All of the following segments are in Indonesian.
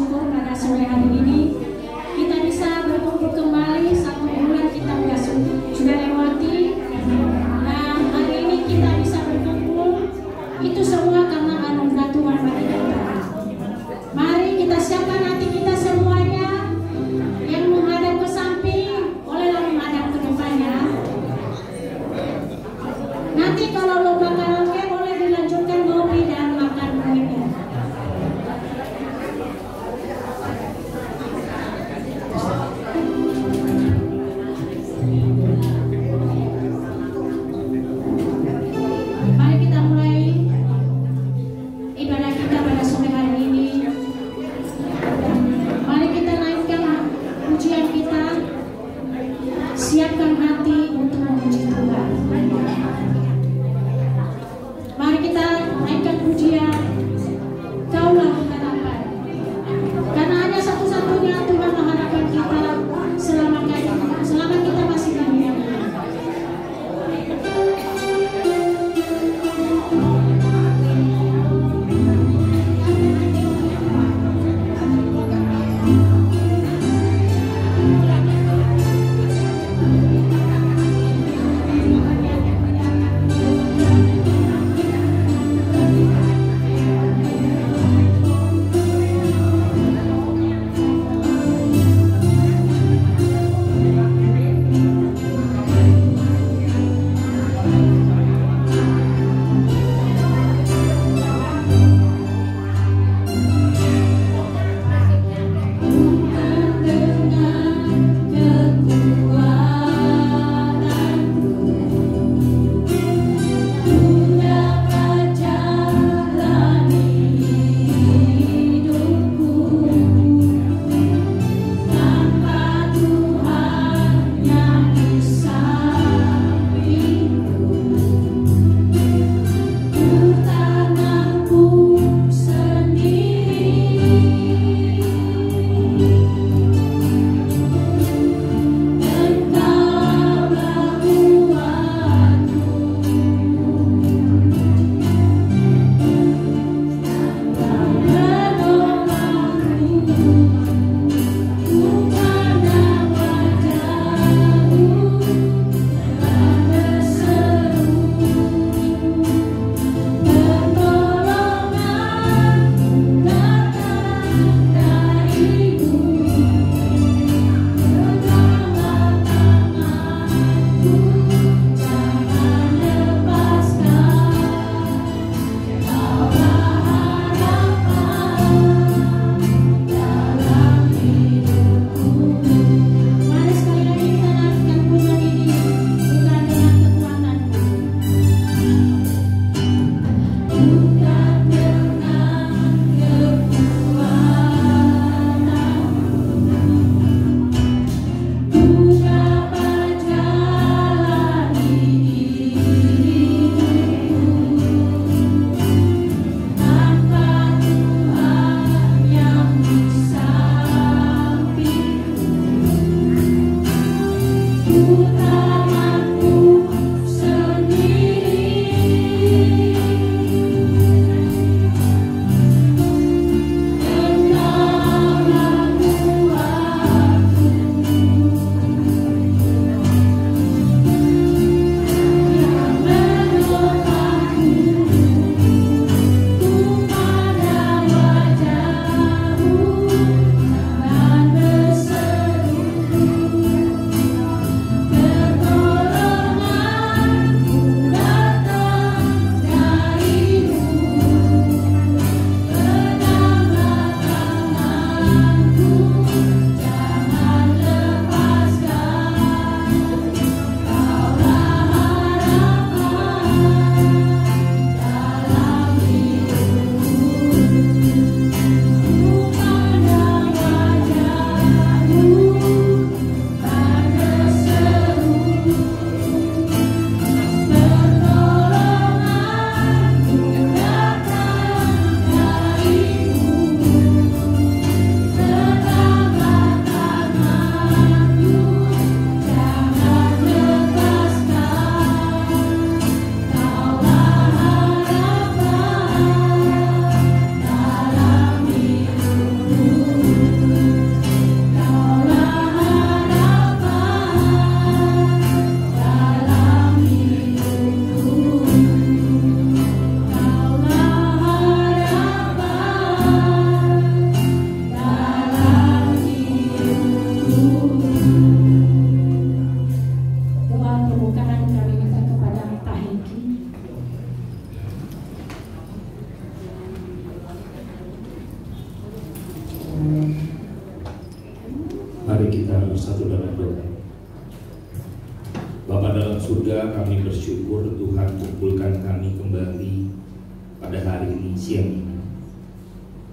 bersyukur pada sore hari ini kita bisa berkumpul kembali. 1 bulan kita sudah lewati. Nah, hari ini kita bisa berkumpul. Itu semua karena anugerah Tuhan bagi kita. Mari kita siapkan hati kita semuanya. Yang menghadap ke samping, bolehlah menghadap ke depannya. Nanti kalau lomba karaoke boleh dilanjutkan ngopi dan makan berikutnya. Mari kita bersatu dalam doa. Bapa dalam surga, kami bersyukur Tuhan kumpulkan kami kembali pada hari ini, siang ini.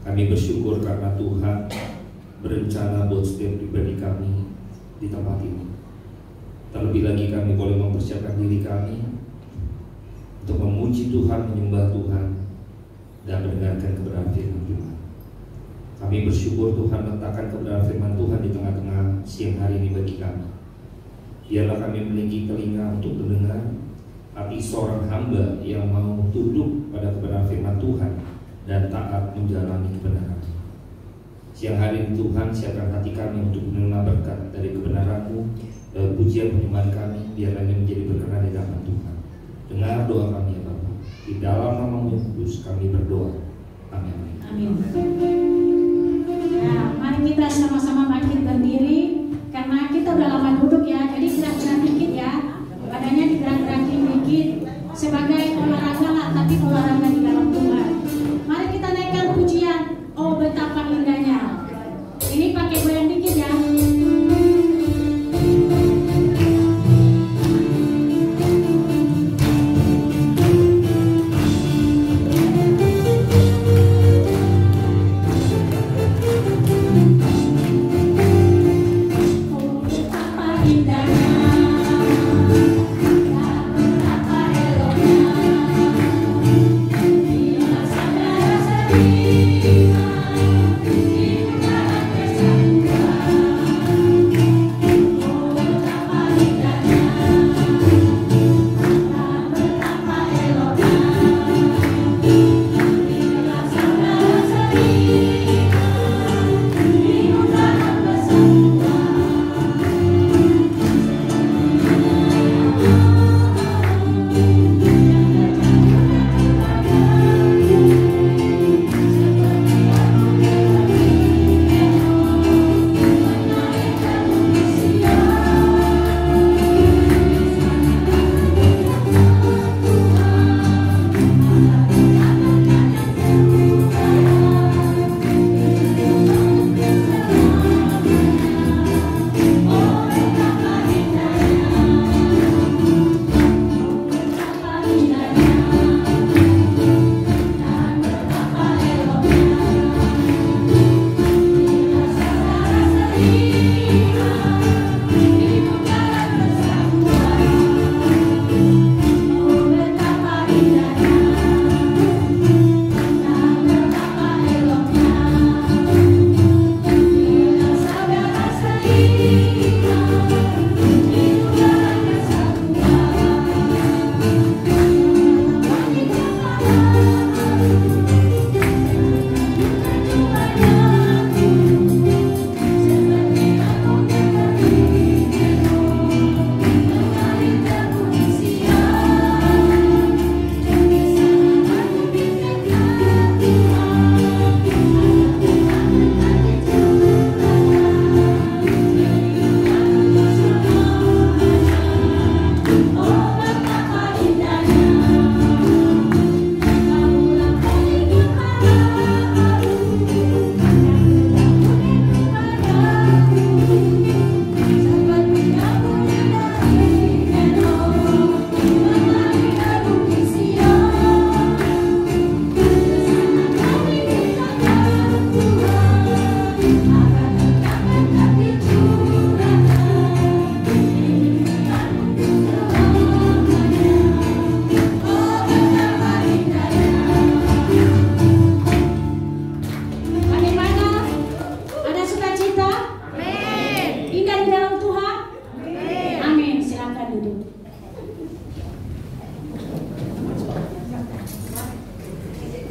Kami bersyukur karena Tuhan berencana buat setiap pribadi kami di tempat ini. Terlebih lagi kami boleh mempersiapkan diri kami untuk memuji Tuhan, menyembah Tuhan, dan mendengarkan kebenaran firman Tuhan. Kami bersyukur Tuhan letakkan kebenaran firman Tuhan di tengah-tengah siang hari ini bagi kami. Biarlah kami memiliki telinga untuk mendengar, hati seorang hamba yang mau tunduk pada kebenaran firman Tuhan dan taat menjalani kebenaran. Siang hari ini Tuhan, siapkan hati kami untuk menerima berkat dari kebenaran-Mu dan pujian penyembahan kami. Biarlah ini menjadi berkenan di hadapan Tuhan. Dengar doa kami ya Bapa. Di dalam nama-Mu yang kudus kami berdoa. Amin. Amin. Nah, mari kita sama-sama bangkit berdiri. Karena kita udah lama duduk ya, jadi gerak-gerak dikit ya. Badannya digerak-gerakin dikit. Sebagai olahraga lah, tapi olahraga di dalam Tuhan. Mari kita naikkan pujian. Oh betapa indahnya. Ini pakai goyang dikit ya.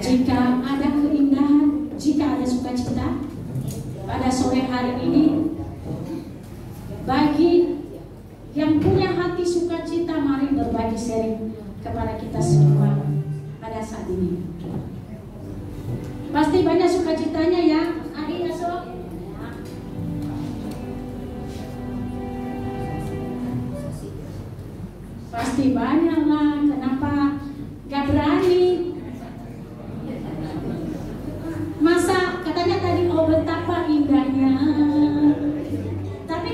Jika ada keindahan, jika ada sukacita pada sore hari ini, bagi yang punya hati sukacita, mari berbagi sharing kepada kita semua pada saat ini. Pasti banyak sukacitanya ya, Adi Aso. Pasti banyak lah, kenapa gak berani? Masa katanya tadi oh betapa indahnya, tapi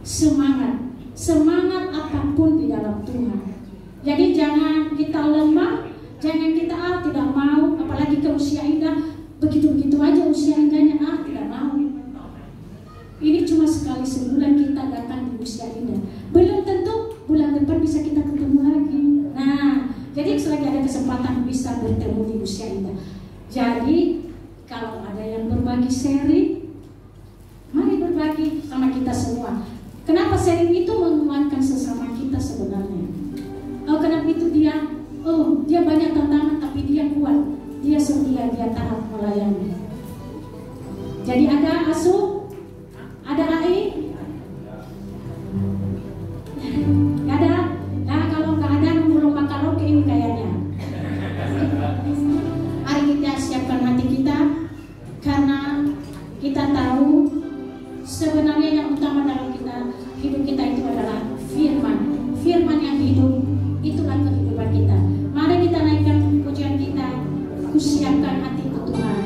semangat apapun di dalam Tuhan. Jadi jangan kita lemah, jangan kita tidak mau, apalagi ke usia indah, begitu-begitu aja usia indahnya tidak mau. Ini cuma sekali sebulan kita datang di usia indah, belum tentu bulan depan bisa kita ketemu lagi. Nah, jadi selagi ada kesempatan bisa bertemu di usia indah. Jadi kalau ada yang berbagi sharing, mari berbagi sama kita semua. Kenapa sharing itu menguatkan sesama kita sebenarnya? Kenapa itu dia banyak tantangan tapi dia kuat, dia setia, dia taat melayani. Jadi ada Asu, ada AI, nggak ada. Nah kalau nggak ada lomba karaoke ini kayaknya. Mari kita siapkan hati kita, karena kita tahu sebenarnya yang utama dalam hidup kita itu adalah firman yang hidup, itulah kehidupan kita. Mari kita naikkan pujian kita, kusiapkan hati untuk Tuhan.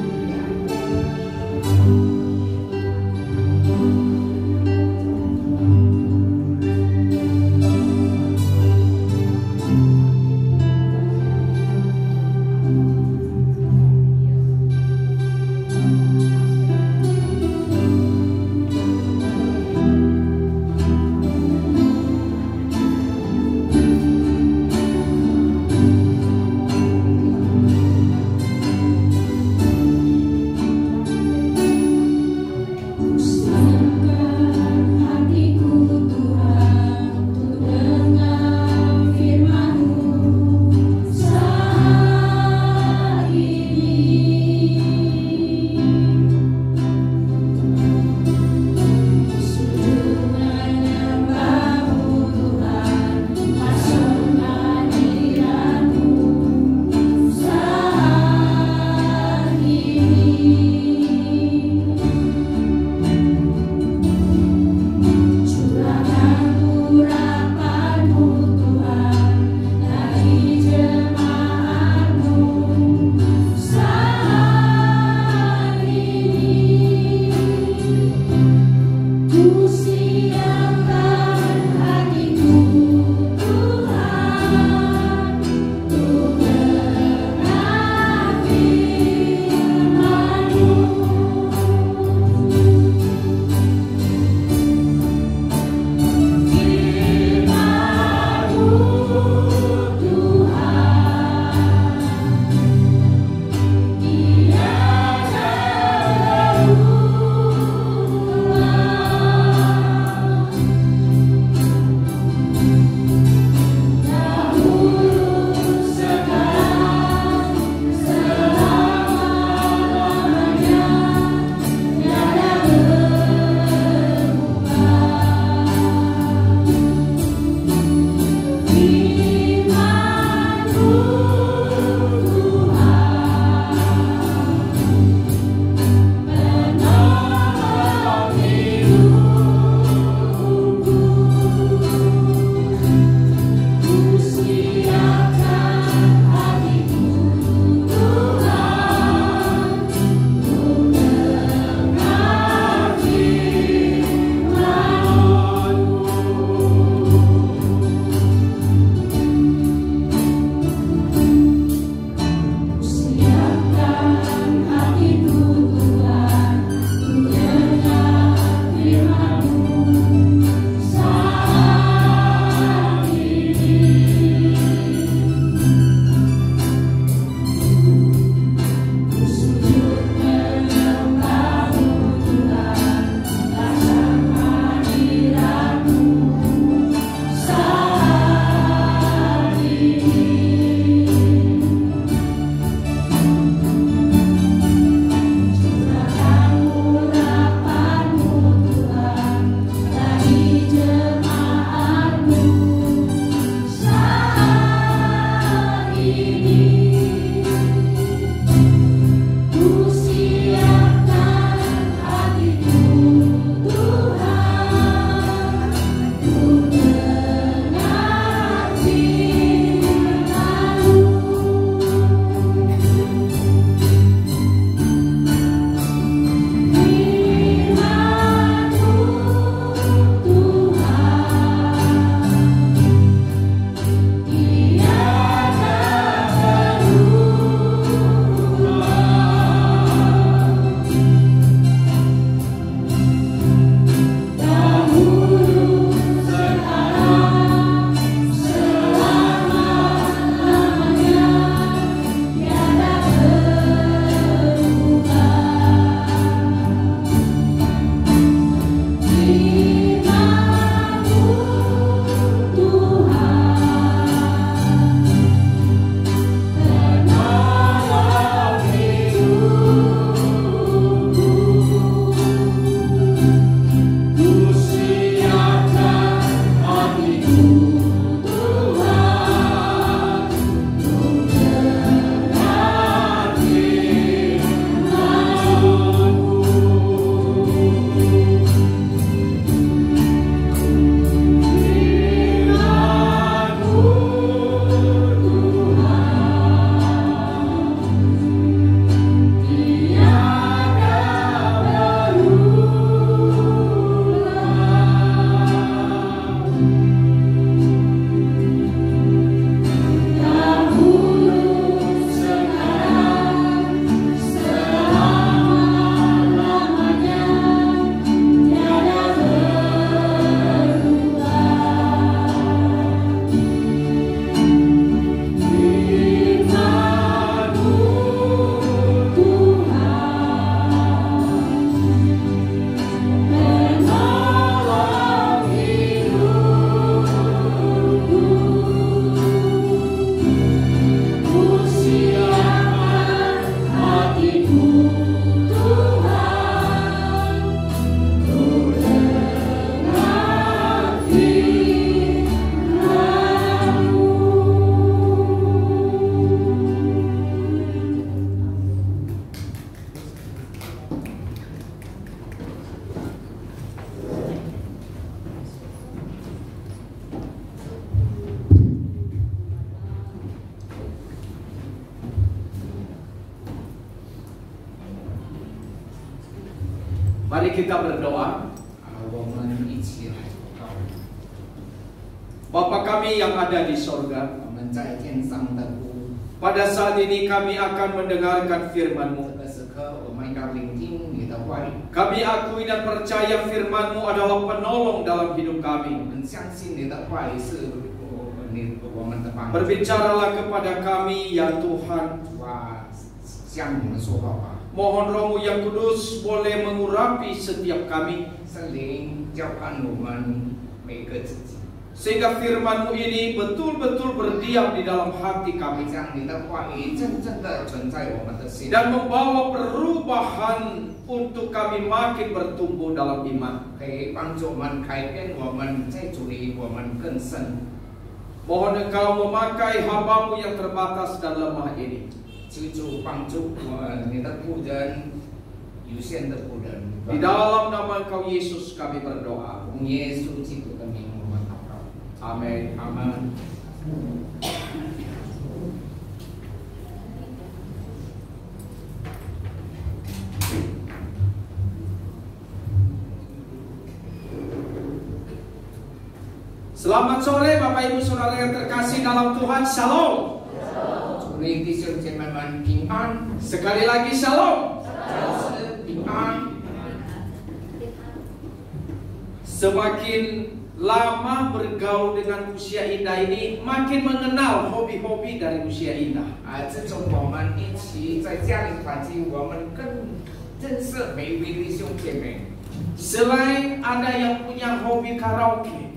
Mari kita berdoa. Bapa kami yang ada di sorga, pada saat ini kami akan mendengarkan firman-Mu. Kami akui dan percaya firman-Mu adalah penolong dalam hidup kami. Berbicaralah kepada kami ya Tuhan. Mohon Roh-Mu yang kudus boleh mengurapi setiap kami, sehingga firman-Mu ini betul-betul berdiam di dalam hati kami dan membawa perubahan untuk kami makin bertumbuh dalam iman. Mohon Engkau memakai hamba-Mu yang terbatas dan lemah ini. Di dalam nama Engkau Yesus kami berdoa. Amin. Amin. Selamat sore Bapak Ibu Saudara yang terkasih dalam Tuhan. Shalom. Sekali lagi shalom. Semakin lama bergaul dengan usia indah ini, makin mengenal hobi-hobi dari usia indah. Selain ada yang punya hobi karaoke,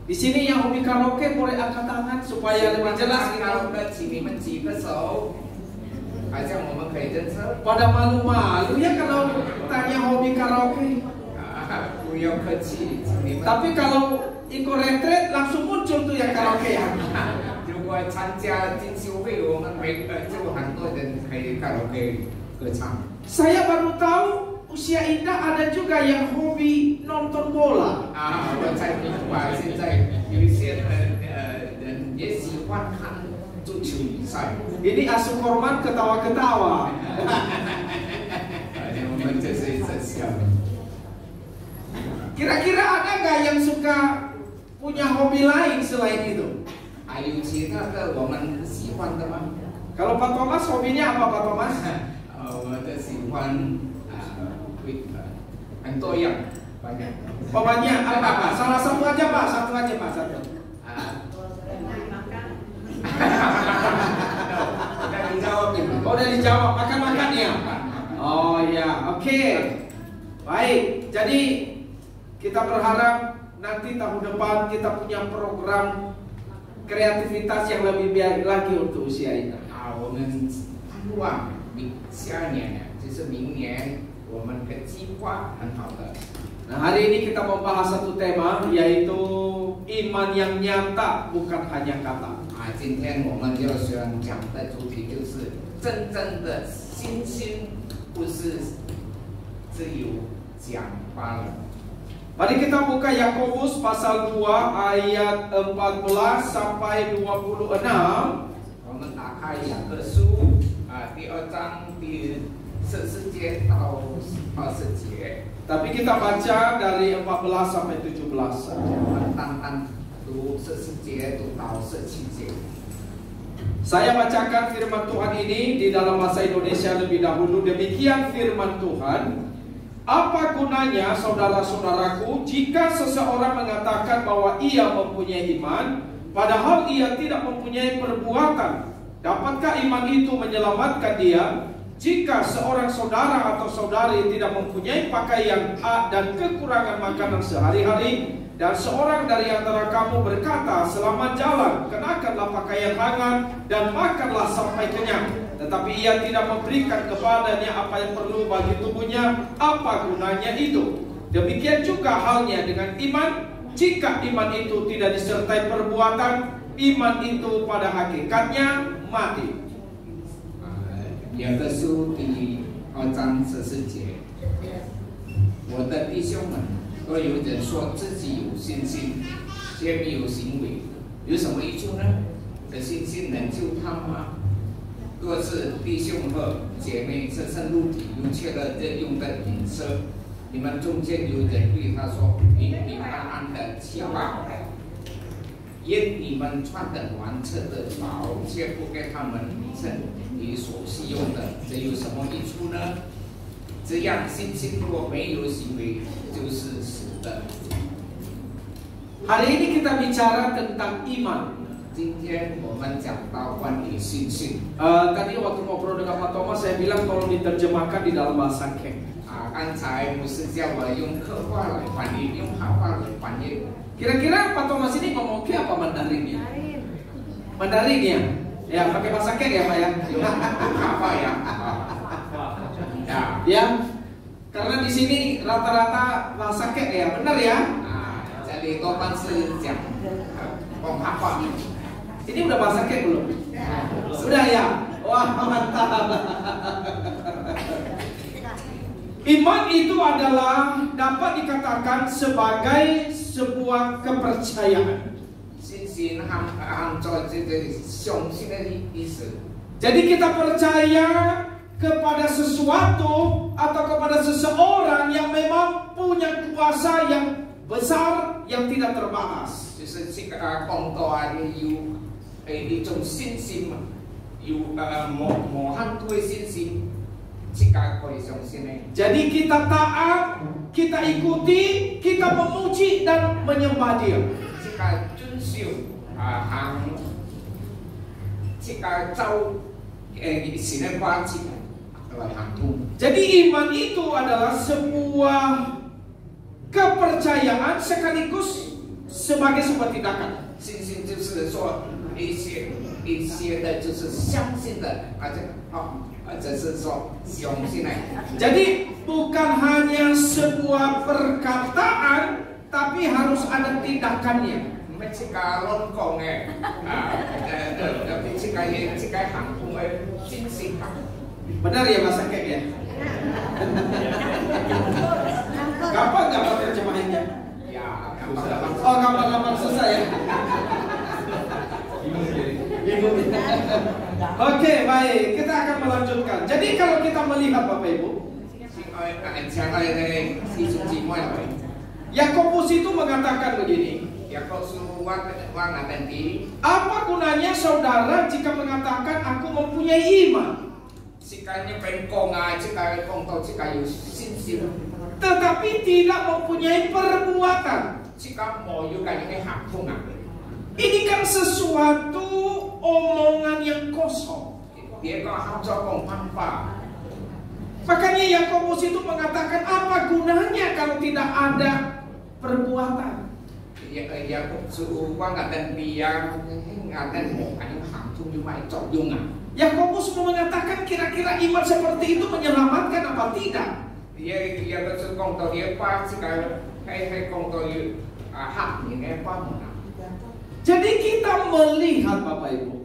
di sini yang hobi karaoke boleh angkat tangan supaya lebih jelas. Pada malu-malu ya kalau tanya hobi karaoke. Tapi kalau ikut retret langsung muncul tuh yang karaoke ya. Saya baru tahu usia indah ada juga yang hobi nonton bola. Ini asuh korban ketawa-ketawa. Kira-kira ada gak yang suka punya hobi lain selain itu? Kalau Pak Thomas hobinya apa Pak Thomas? Banyak. Oh banyak. Apa? Salah satu aja Pak. Satu. Udah dijawab. Makan ya. Oh ya, oke. Baik. Jadi kita berharap nanti tahun depan kita punya program kreativitas yang lebih baik lagi untuk usia ini. Nah hari ini kita membahas satu tema, yaitu iman yang nyata bukan hanya kata. Mari kita buka Yakobus pasal 2 ayat 14 sampai 26. Tapi kita baca dari 14 sampai 17 saja. Saya bacakan firman Tuhan ini di dalam bahasa Indonesia lebih dahulu. Demikian firman Tuhan. Apa gunanya saudara-saudaraku jika seseorang mengatakan bahwa ia mempunyai iman, padahal ia tidak mempunyai perbuatan? Dapatkah iman itu menyelamatkan dia? Jika seorang saudara atau saudari tidak mempunyai pakaian dan kekurangan makanan sehari-hari, dan seorang dari antara kamu berkata, selamat jalan, kenakanlah pakaian hangat dan makanlah sampai kenyang, tetapi ia tidak memberikan kepadanya apa yang perlu bagi tubuhnya, apa gunanya itu? Demikian juga halnya dengan iman. Jika iman itu tidak disertai perbuatan, iman itu pada hakikatnya mati. 雅各书第2章14节，我的弟兄们，若有人说自己有信心，却没有行为，有什么益处呢？这信心能救他吗？若是弟兄和姐妹深深入体，如切了日用的饮食，你们中间有人对他说：“平平安安的去吧。”因你们穿的完彻的袍，却不给他们称你所需用的，这有什么益处呢？这样信心若没有行为，就是死的。Hari ini kita bicara tentang iman. 今天我们讲到关于信心。Tadi waktu ngobrol dengan Pak Thomas, saya bilang tolong diterjemahkan di dalam bahasa Keng. 刚才牧师叫我用客话来翻译，用好话来翻译。Kira-kira Pak Thomas ini ngomong ke apa Mandarinnya? Mandarinnya? Ya, pakai bahasa Keng ya Pak ya? Apa ya? Ya, karena di sini rata-rata bahasa Keng ya, benar ya? Jadi topan sejam apa? Ini udah bahasa Keng belum? Sudah ya? Wah, mantap. Iman itu adalah dapat dikatakan sebagai sebuah kepercayaan. Jadi kita percaya kepada sesuatu atau kepada seseorang yang memang punya kuasa yang besar yang tidak terbatas. Jadi kita taat, kita ikuti, kita memuji dan menyembah Dia. Jadi iman itu adalah sebuah kepercayaan sekaligus sebagai sebuah tindakan. Jadi bukan hanya sebuah perkataan, tapi harus ada tindakannya. Benar ya Mas Akek ya? Gampang terjemahannya? Oh, gampang susah ya? Oke, baik, kita akan melanjutkan. Jadi kalau kita melihat Bapak Ibu, Yakobus itu mengatakan begini. Apa gunanya saudara jika mengatakan aku mempunyai iman, tetapi tidak mempunyai perbuatan? Ini kan sesuatu omongan yang kosong. Makanya Yakobus itu mengatakan apa gunanya kalau tidak ada perbuatan? Yakobus mengatakan kira-kira iman seperti itu menyelamatkan apa tidak? Jadi kita melihat Bapak Ibu,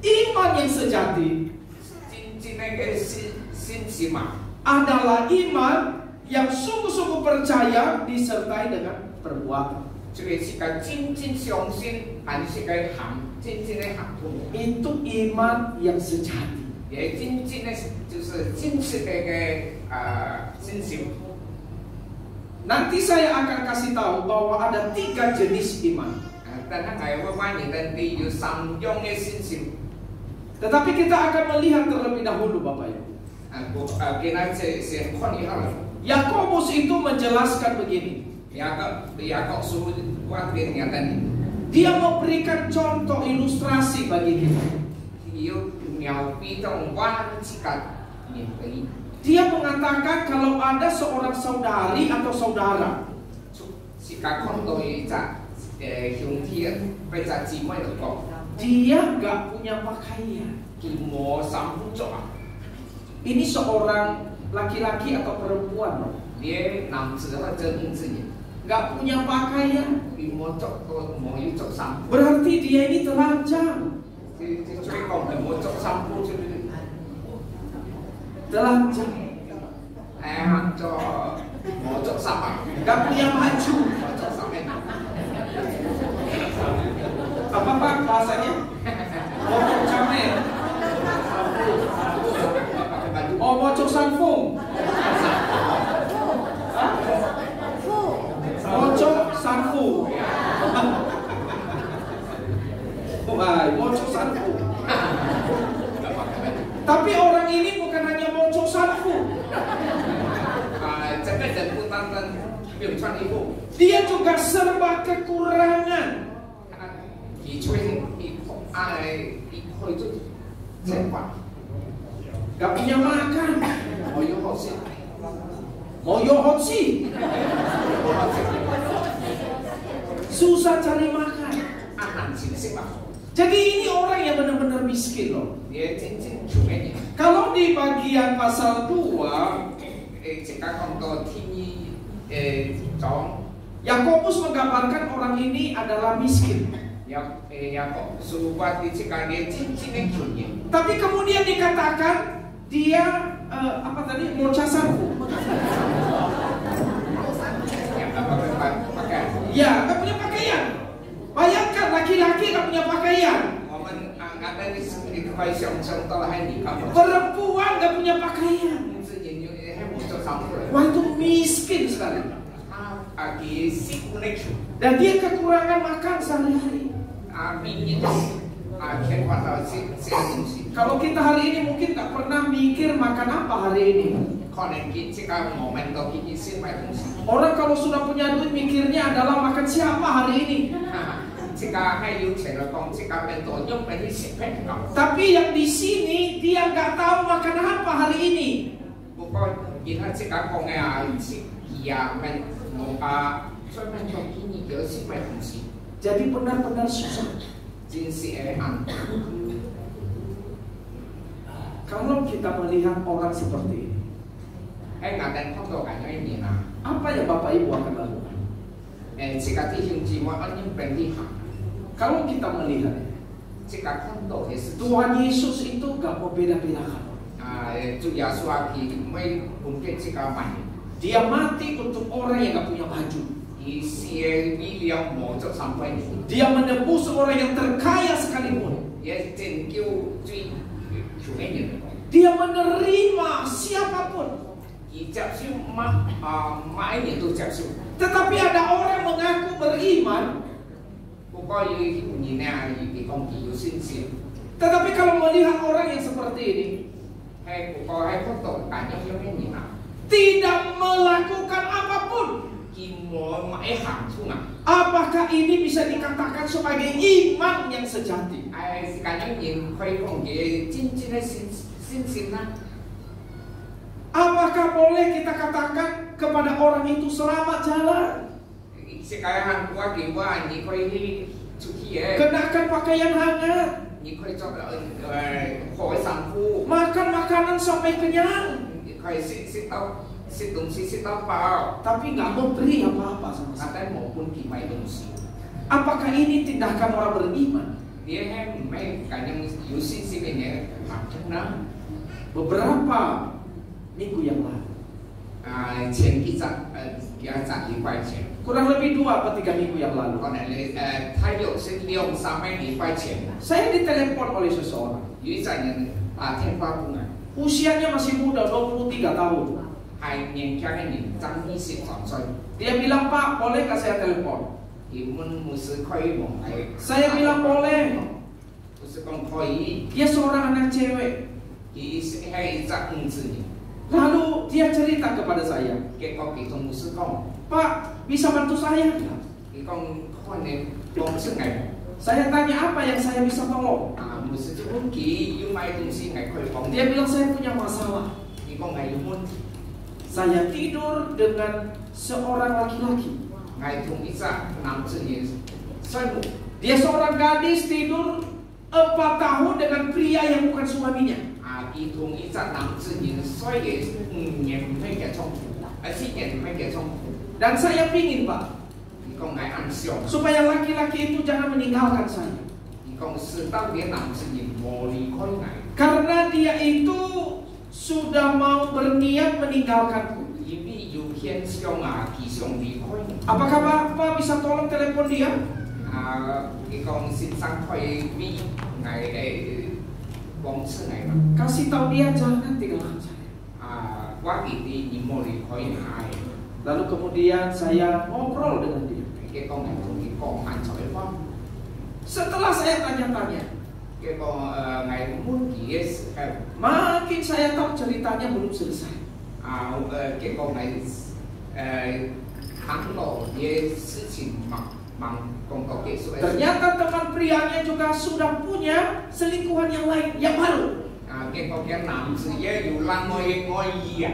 iman yang sejati adalah iman yang sungguh-sungguh percaya disertai dengan perbuatan. Itu iman yang sejati. Nanti saya akan kasih tahu bahwa ada 3 jenis iman. Tetapi kita akan melihat terlebih dahulu Bapak Ibu. Yakobus itu menjelaskan begini. Dia memberikan contoh ilustrasi bagi kita. Dia mengatakan kalau ada seorang saudari atau saudara, dia gak punya pakaian. Ini seorang laki-laki atau perempuan, gak punya pakaian, berarti dia ini telanjang. Telanjang, gak punya baju. Apa Pak bahasanya? 不用穿衣服， Dia juga serba kekurangan. 一吹一会就真话， Gak punya makan. 我有好事， Moyohochi. 我好事， Susah cari makan. 阿难请食嘛， Jadi ini orang yang benar-benar miskin loh. 也真正穷嘅人。 Kalau di bagian pasal 2, 即刻講到天意講， Yakobus menggambarkan orang ini adalah miskin. 有個數法啲即刻嘅真正嘅窮人。 Tapi kemudian dikatakan dia apa tadi mocasanku. Ya, gak punya pakaian. Bayangkan laki-laki gak punya pakaian. Perempuan gak punya pakaian. Wah, itu miskin sekali. Dan dia kekurangan makan sehari-hari. Kalau kita hari ini mungkin gak pernah mikir makan apa hari ini. Orang kalau sudah punya duit mikirnya adalah makan siapa hari ini. Tapi yang di sini dia nggak tahu makan apa hari ini. Jadi benar-benar susah. Kalau kita melihat orang seperti ini, apa yang Bapak Ibu akan lakukan? Kalau kita melihat Tuhan Yesus itu gak mau beda-bedakan. Dia mati untuk orang yang gak punya baju. Dia menebus orang yang terkaya sekalipun. Dia menerima siapapun. Tetapi ada orang mengaku beriman, tetapi kalau melihat orang yang seperti ini, tidak melakukan apapun, apakah ini bisa dikatakan sebagai iman yang sejati? Apakah boleh kita katakan kepada orang itu selamat jalan? Kenakan pakaian hangat, makan makanan sampai kenyang, tapi nggak memberi apa-apa sama sekali. Apakah ini tindakan orang beriman? Beberapa minggu yang lalu, kurang lebih 2 atau 3 minggu yang lalu, saya ditelepon oleh seseorang. Usianya masih muda, 23 tahun. Dia bilang, Pak, bolehkah saya telepon? Saya bilang boleh. Dia seorang anak cewek. Lalu dia cerita kepada saya, Pak, bisa bantu saya nggak? Saya tanya apa yang saya bisa tolong. Dia bilang saya punya masalah. Saya tidur dengan seorang laki-laki. Dia seorang gadis tidur 4 tahun dengan pria yang bukan suaminya. Dan saya pingin, Pak, supaya laki-laki itu jangan meninggalkan saya. Karena dia itu sudah mau berniat meninggalkanku. Apakah Bapak bisa tolong telepon dia? Kasih tahu dia jangan tinggalkan saya. Lalu kemudian saya ngobrol dengan dia. Setelah saya tanya-tanya, makin saya tahu ceritanya belum selesai. 扛到也事情忙工作结束。 Ternyata teman prianya juga sudah punya selingkuhan yang lain, yang baru. Cái con cái nam sự ye dù lăng ngồi gì à,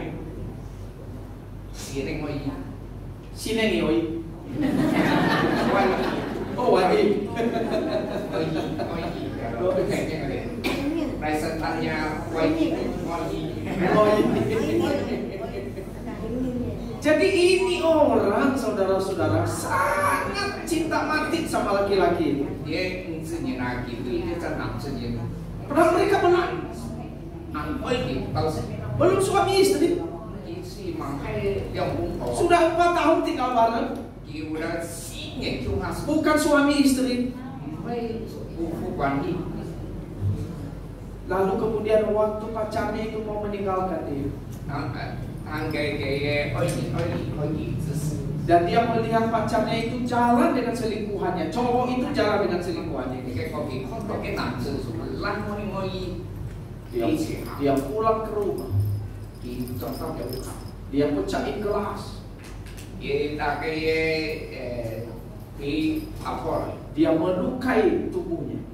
gì đây ngồi gì, Sineni oi. quay Oh, wadi. ngồi gì, rồi cái này cái này, đây setannya quay gì, ngồi gì. Jadi ini orang, saudara-saudara, sangat cinta mati sama laki-laki. Dia tự nhiên là kiểu cái chân nam tự nhiên. Padahal mereka belum suami istri. Sudah 4 tahun tinggal bareng. Bukan suami istri. Lalu kemudian waktu pacarnya itu mau meninggalkan dia, dan dia melihat pacarnya itu jalan dengan selingkuhannya. Cowok itu jalan dengan selingkuhannya. Dia pulang ke rumah. Dia pecahin gelas. Dia melukai tubuhnya.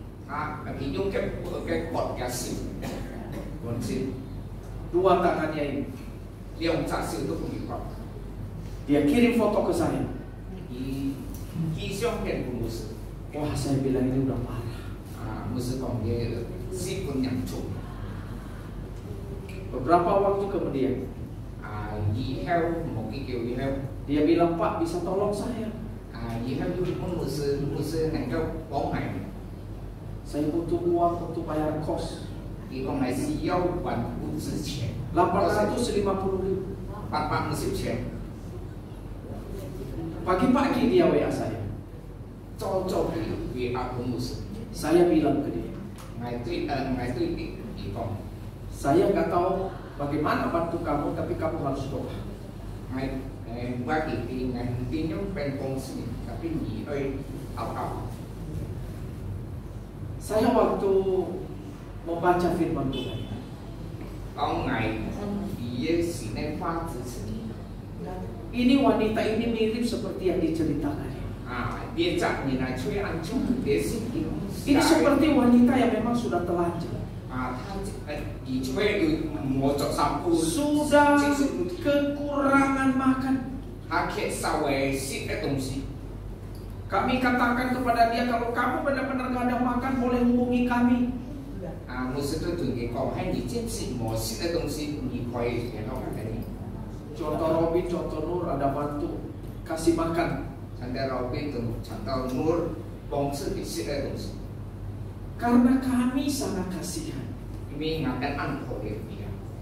Dua tangannya ini. Dia kirim foto ke saya. Wah, saya bilang ini udah parah. Beberapa waktu kemudian, dia bilang, Pak, bisa tolong saya? Saya butuh uang untuk bayar kos. 850.000. Pagi-pagi dia WA saya. Saya bilang ke dia, saya nggak tahu bagaimana bantu kamu, tapi kamu harus doa. Saya waktu membaca firman Tuhan, ini wanita ini mirip seperti yang diceritakan. Ini seperti wanita yang memang sudah telanjang. Sudah kekurangan makan. Kami katakan kepada dia, kalau kamu benar-benar gak ada makan, boleh hubungi kami. Contoh Robin, contoh Nur ada bantu kasih makan. Karena kami sangat kasihan,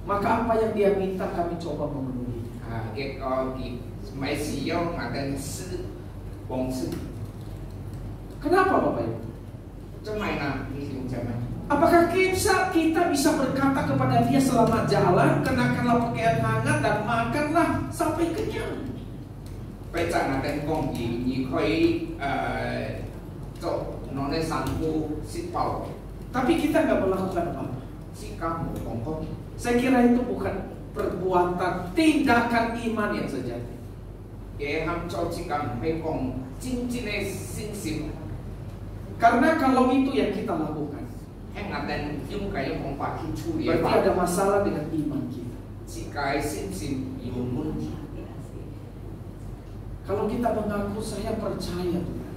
maka apa yang dia minta kami coba memenuhi. Kenapa Bapak Ibu? Apakah kita bisa berkata kepada dia selamat jalan, kenakanlah pakaian hangat dan makanlah sampai kenyang? Tapi kita nggak melakukan apa-apa. Saya kira itu bukan perbuatan, tindakan iman yang sejati. Karena kalau itu yang kita lakukan, berarti ada masalah dengan iman kita. Kalau kita mengaku saya percaya Tuhan,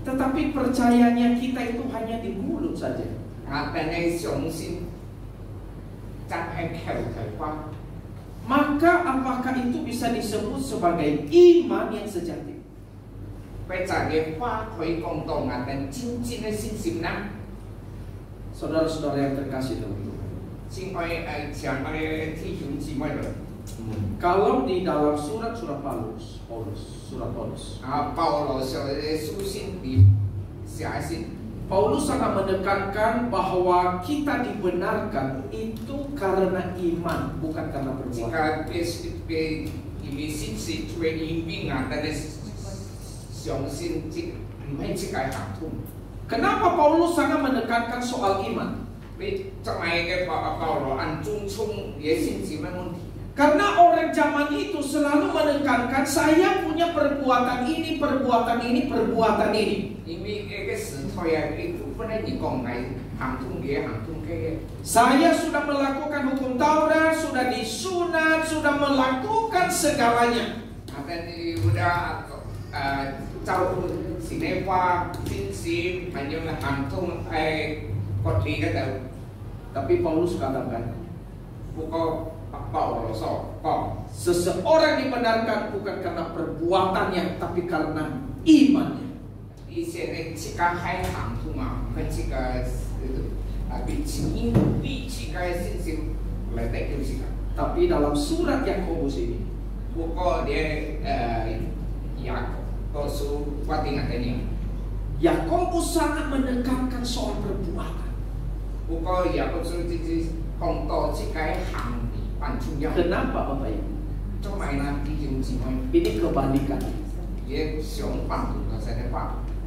tetapi percayanya kita itu hanya di mulut saja, maka apakah itu bisa disebut sebagai iman yang sejati? Saudara-saudara yang terkasih dalam Tuhan, kalau di dalam surat Paulus, Paulus sangat menekankan bahwa kita dibenarkan itu karena iman, bukan karena perbuatan. Kenapa Paulus sangat menekankan soal iman? Karena orang zaman itu selalu menekankan saya punya perbuatan ini, perbuatan ini, perbuatan ini. Saya sudah melakukan hukum Taurat, sudah disunat, sudah melakukan segalanya. Tapi Paulus katakan, seseorang dibenarkan bukan karena perbuatannya, tapi karena imannya. Tapi dalam surat Yakobus ini, Yakobus sangat menekankan soal perbuatan. Kenapa Bapak Ibu? Ini kebalikan.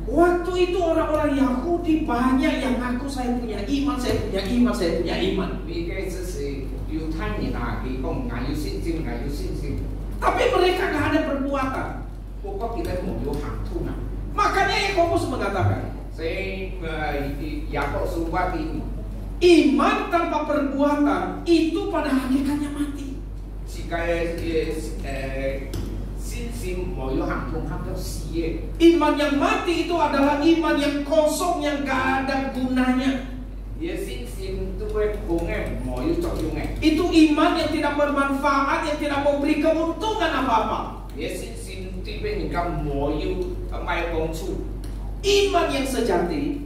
Waktu itu orang-orang Yahudi banyak yang ngaku saya punya iman, saya punya iman, saya punya iman. Tapi mereka gak ada perbuatan. Makanya Yakobus mengatakan, iman tanpa perbuatan itu pada hakikatnya mati. Iman yang mati itu adalah iman yang kosong, yang gak ada gunanya. Itu iman yang tidak bermanfaat, yang tidak memberi keuntungan apa-apa. Iman yang sejati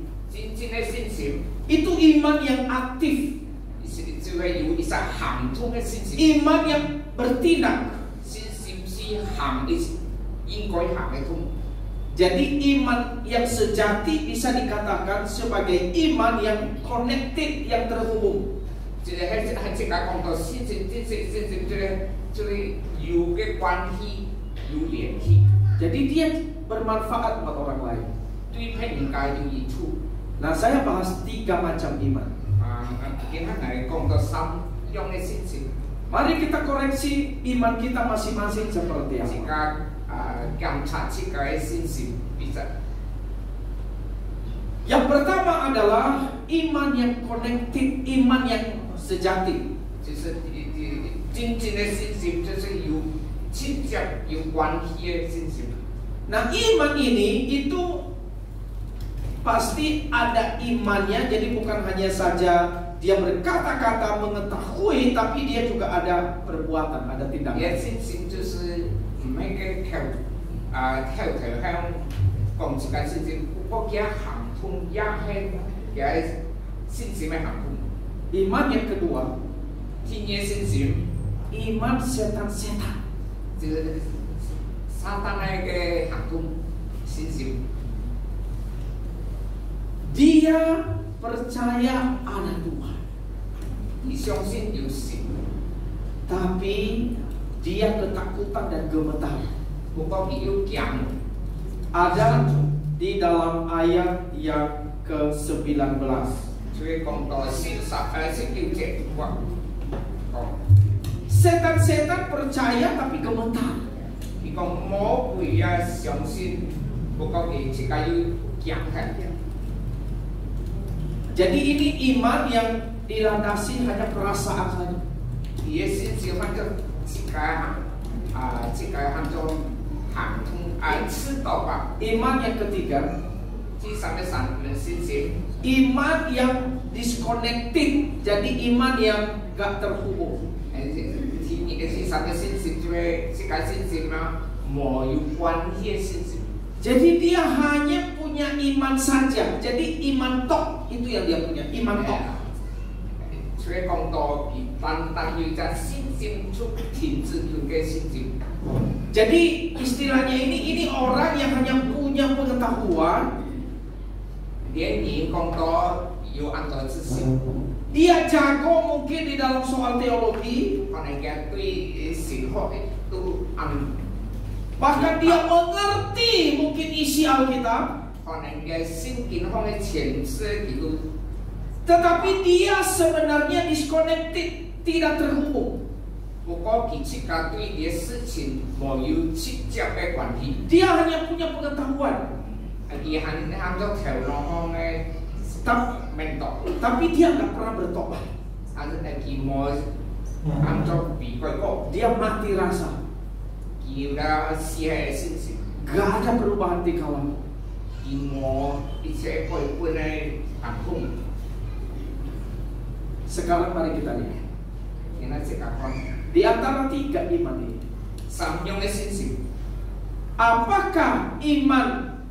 itu iman yang aktif, iman yang bertindak. Jadi iman yang sejati bisa dikatakan sebagai iman yang connected, yang terhubung. Jadi dia bermanfaat buat orang lain. Nah, saya bahas 3 macam iman. Mari kita koreksi iman kita masing-masing seperti apa. Yang pertama adalah iman yang connected, iman yang sejati. Nah, iman ini itu pasti ada imannya. Jadi bukan hanya saja dia berkata-kata mengetahui, tapi dia juga ada perbuatan, ada tindakan. Iman yang kedua, iman setan-setan. Dia percaya ada Tuhan, tapi dia ketakutan dan gemetar. Ada di dalam ayat yang ke-19. Setan-setan percaya tapi gemetar. Jadi ini iman yang dilandasi hanya perasaan saja. Iman yang ketiga, iman yang disconnected. Jadi iman yang gak terhubung. Jadi dia hanya punya iman saja. Jadi iman tok itu yang dia punya, iman tok. Jadi istilahnya ini orang yang hanya punya pengetahuan. Dia jago mungkin di dalam soal teologi, bahkan dia mengerti mungkin isi Alkitab, tetapi dia sebenarnya disconnected, tidak terhubung. 不过其实他对啲事情冇有直接嘅关系。 Dia hanya punya pengetahuan, 佢行咗條路方嘅 mentor， tapi dia nggak pernah bertobat. 但係佢冇行咗避過個， Dia mati rasa, 佢啦事係先事， gak ada perubahan di kawan. 佢冇一切佢本嚟行空， Sekarang mari kita lihat. 佢嗱即刻講， Di antara 3 iman ini, 三樣嘅先事， apakah iman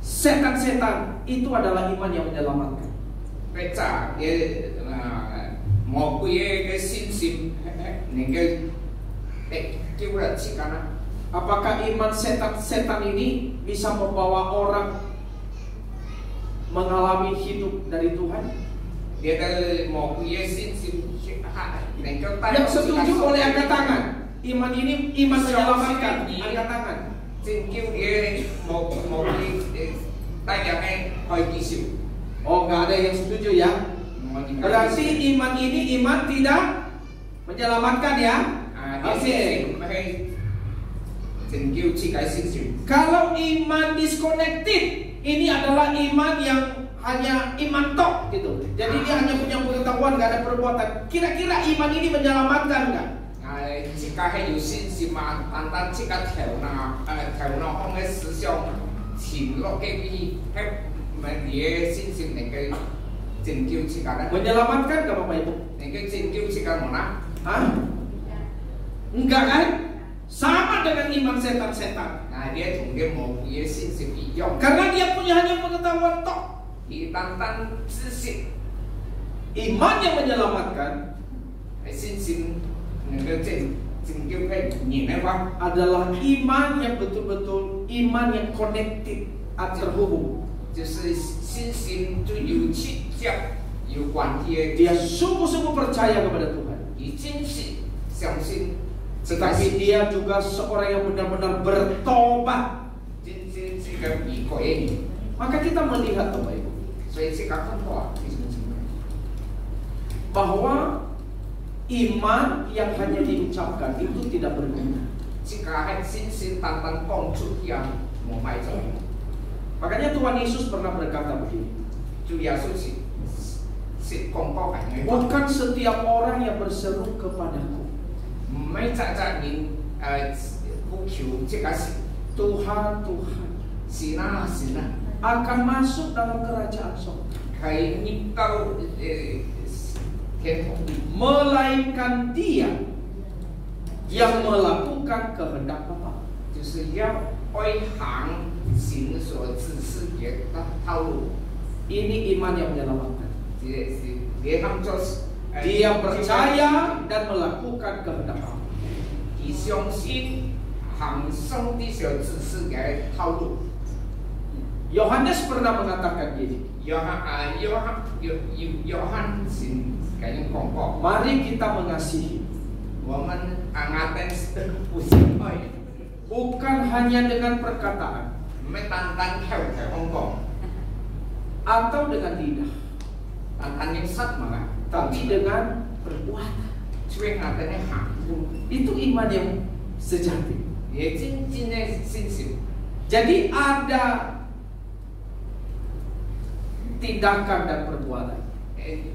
setan-setan itu adalah iman yang menyelamatkan? 佢揸嘅魔鬼嘅先事，能夠叫人知㗎啦。 Apakah iman setan-setan ini bisa membawa orang mengalami hidup dari Tuhan? Dia mau punya sin. Yang setuju boleh angkat tangan. Iman ini iman menyelamatkan. Angkat tangan. Kêu dia mau tanya hỏi kisah. Oh, nggak ada yang setuju ya? Berarti iman ini iman tidak menyelamatkan ya? Oke. Kalau iman disconnected, ini adalah iman yang hanya iman tok gitu. Jadi dia hanya punya pengetahuan, nggak ada perbuatan. Kira-kira iman ini menyelamatkan nggak? Jika hay有信心嘛，但這個頭腦空嘅思想，前落嘅啲係咪啲信心能夠拯救這個咧？ Menyelamatkan nggak Bapak Ibu? 能夠拯救這個mana？ Hah? Enggak kan? Sama dengan iman setan-setan. Nah dia同佢冇嘢信心一樣。 Karena dia punya hanya pengetahuan tok. 佢單單知識， Iman yang menyelamatkan 係信心能夠拯救佢人嘅話， adalah iman yang betul-betul iman yang connected atau terhubung. 就是信心就有直接有關係嘅。 Dia sungguh-sungguh percaya kepada Tuhan. 佢真是相信， Tetapi dia juga seorang yang benar-benar bertobat. 真個美國嘅。 Maka kita melihat Bapak Ibu 所以這個分化非常重要。 bahwa iman yang hanya diucapkan itu tidak berguna. 這個係信心單單講出嘅冇賣咗。 Makanya Tuhan Yesus pernah berkata begini. 主耶穌是講過係嘅。 Bukan setiap orang yang berseru kepadaku, 唔係隻人呼求這個是 Tuhan, Tuhan, 是啦是啦。 akan masuk dalam kerajaan surga, 係入到天堂， melainkan dia yang melakukan kehendak Bapa. 就是要愛行神所指示嘅道路。 Ini iman yang menyelamatkan. 這是你行咗 Dia percaya dan melakukan kehendak Bapa. 佢相信行上帝所指示嘅道路。 Yohanes pernah mengatakan gini. 約翰先咁講過， Mari kita mengasihi, 我們ngaten互相愛， bukan hanya dengan perkataan 唔係單單口講， atau dengan lidah, 單單用舌嘛， tapi dengan perbuatan. ช่วยngaten嘅行動， Itu iman yang sejati. 也真正嘅信心。 Jadi ada tindakan dan perbuatan.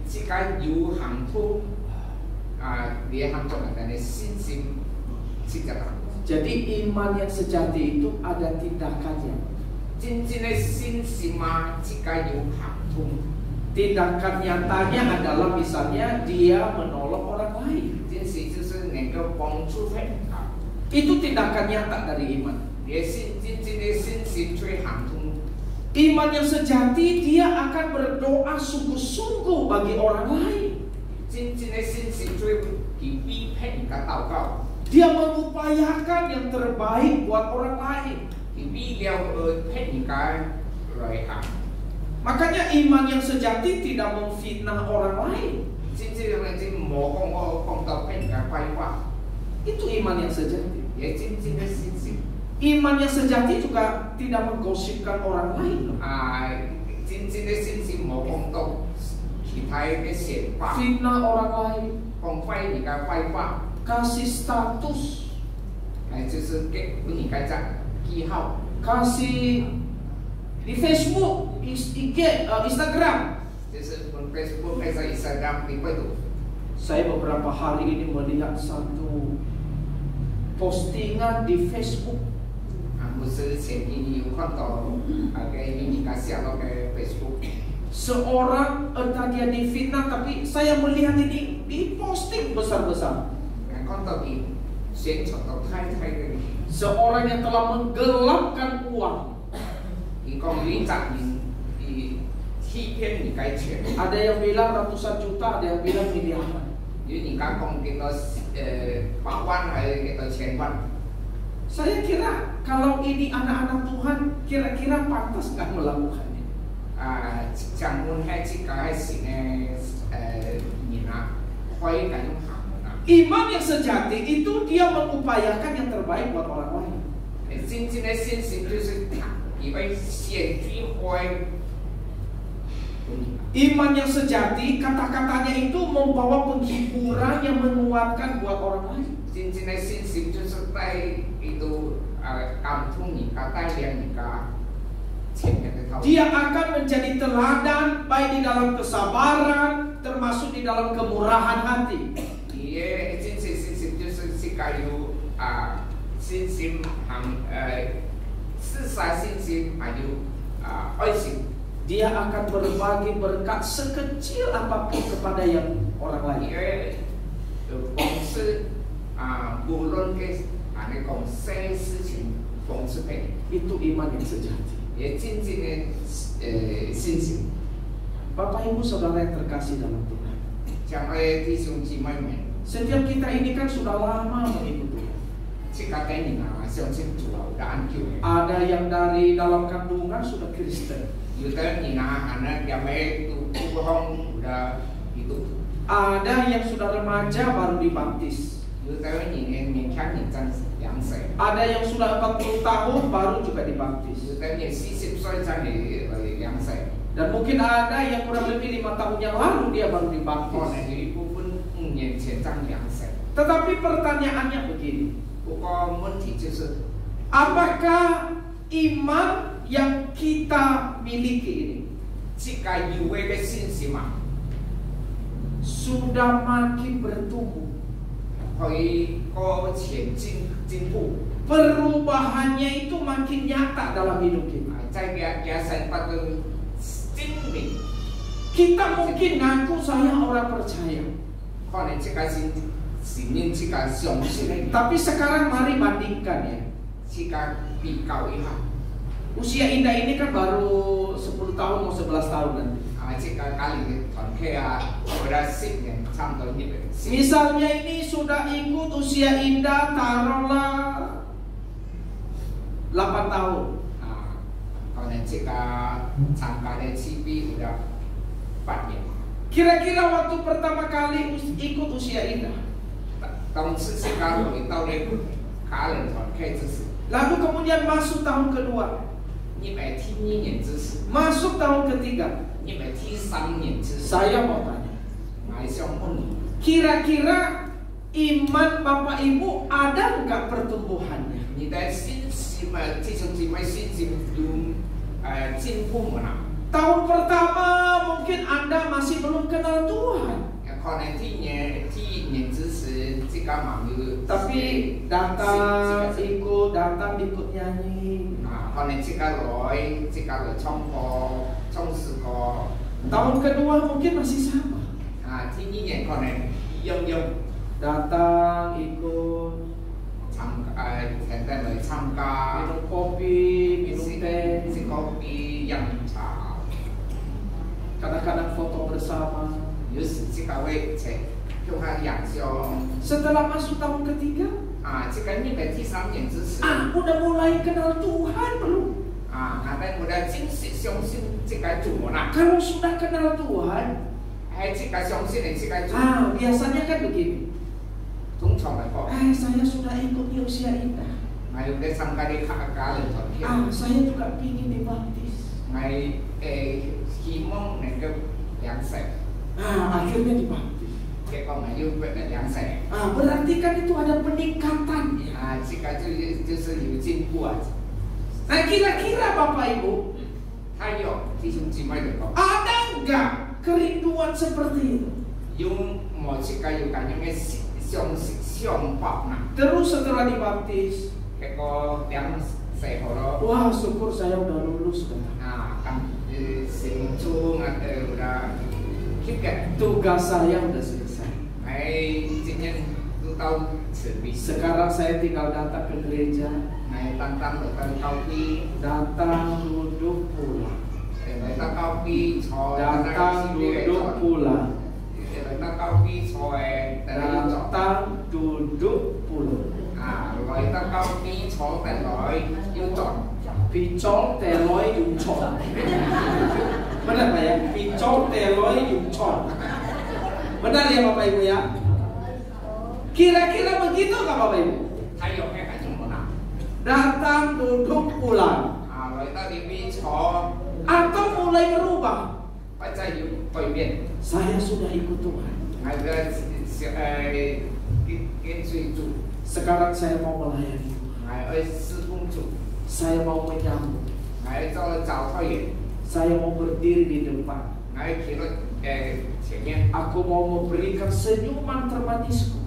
這個有行動你行動嘅信心，是這個。 Jadi iman yang sejati itu ada tindakannya. 真正嘅信心嘛，這個有行動。 Tindakan nyatanya adalah misalnya dia menolong orang lain. 真是就是能夠幫助人。 Itu tindakan nyata dari iman. 也是真正嘅信心去行動。 Iman yang sejati dia akan berdoa sungguh-sungguh bagi orang lain. 真正嘅信心去批評嘅禱告。 Dia mengupayakan yang terbaik buat orang lain. 為了批評嘅來行。 Makanya iman yang sejati tidak memfitnah orang lain. 真正嘅冇講到批評嘅壞話。 Itu iman yang sejati. 也真正嘅信心。 Iman yang sejati juga tidak menggosipkan orang lain. 真正嘅信心冇講到他嘅寫法， fitnah orang lain, 講廢你嘅廢話， kasih status, 就是給你嘅記號， kasih di Facebook, IG, Instagram. 就是本 Facebook 喺 Instagram 你會讀。 Saya beberapa hari ini melihat satu postingan di Facebook. 不是前幾有看到嘅你嘅寫到嘅 Facebook。 Seorang entah dia difitnah, tapi saya melihat ini diposting besar-besar. Seorang yang telah menggelapkan uang. Ada yang bilang ratusan juta, ada yang bilang miliaran. Saya kira kalau ini anak-anak Tuhan, kira-kira pantas nggak melakukannya? Iman yang sejati itu dia mengupayakan yang terbaik buat orang lain. Iman yang sejati kata-katanya itu membawa penghiburan yang menguatkan buat orang lain. Dia akan menjadi teladan baik di dalam kesabaran, termasuk di dalam kemurahan hati. Dia akan berbagi berkat sekecil apapun kepada yang orang lain. Itu iman yang sejati. Bapak Ibu Saudara yang terkasih dalam Tuhan, setiap kita ini kan sudah lama mengikuti Tuhan. Ada yang dari dalam kandungan sudah Kristen. Ada yang sudah remaja baru dibaptis. Ada yang sudah 40 tahun baru juga dibaptis. Dan mungkin ada yang kurang lebih 5 tahun yang lalu dia baru dibaptis. Tetapi pertanyaannya begini, apakah iman yang kita miliki ini sudah makin bertumbuh? Perubahannya itu makin nyata dalam hidup kita. Kita mungkin ngaku saya orang percaya, tapi sekarang mari bandingkan ya. Usia Indah ini kan baru 10 tahun mau 11 tahun nanti. Misalnya ini sudah ikut usia Indah taruhlah 8 tahun. Kira-kira waktu pertama kali ikut usia Indah, lalu kemudian masuk tahun kedua, masuk tahun ketiga, saya mau tanya, kira-kira iman Bapak Ibu ada nggak pertumbuhannya? Tahun pertama mungkin Anda masih belum kenal Tuhan, tapi datang ikut nyanyi. Tahun kedua mungkin masih sama. Datang ikut, minum kopi, minum teh, kadang-kadang foto bersama. Setelah masuk tahun ketiga, udah mulai kenal Tuhan belum? Kalau sudah kenal Tuhan, biasanya kan begini. Saya sudah ikut di usia Indah. Saya juga ingin dibaptis. Akhirnya dibaptis. 结果嘛又变了2岁。 Berarti kan itu ada peningkatan. 这个就是有进步啊。 Nah, kira-kira Bapak Ibu, 还有弟兄姊妹的讲， ada enggak kerinduan seperti itu? 有某这个有感觉嘅相搏呐。 Terus setelah dibaptis, 结果2岁后咯。 wah syukur saya udah lulus kan. kan成中udah kita Tugas saya udah selesai.今年都到此为止。 Sekarang saya tinggal datang ke gereja, ตั้ง到高低， datang duduk pulang, 到高低坐， datang duduk pulang, 到高低坐嘅，但係要坐。 datang duduk pulang. 來到高低坐但來要坐。 Picol teloy yungcon. Benar Pak ya? Picol teloy yungcon. Benar ya Bapak Ibu ya? Kira-kira begitu nggak Bapak Ibu? 還有咩係仲冇嗱？ Datang duduk pulang. 來到呢邊坐， Atau mulai berubah. 或者要改變。 Saya sudah ikut Tuhan. 跟隨主， Sekarang saya mau melayani. 去侍奉主， Saya mau menyambut. 做找太員， Saya mau berdiri di depan. 企到前面， Aku mau memberikan senyuman termanisku.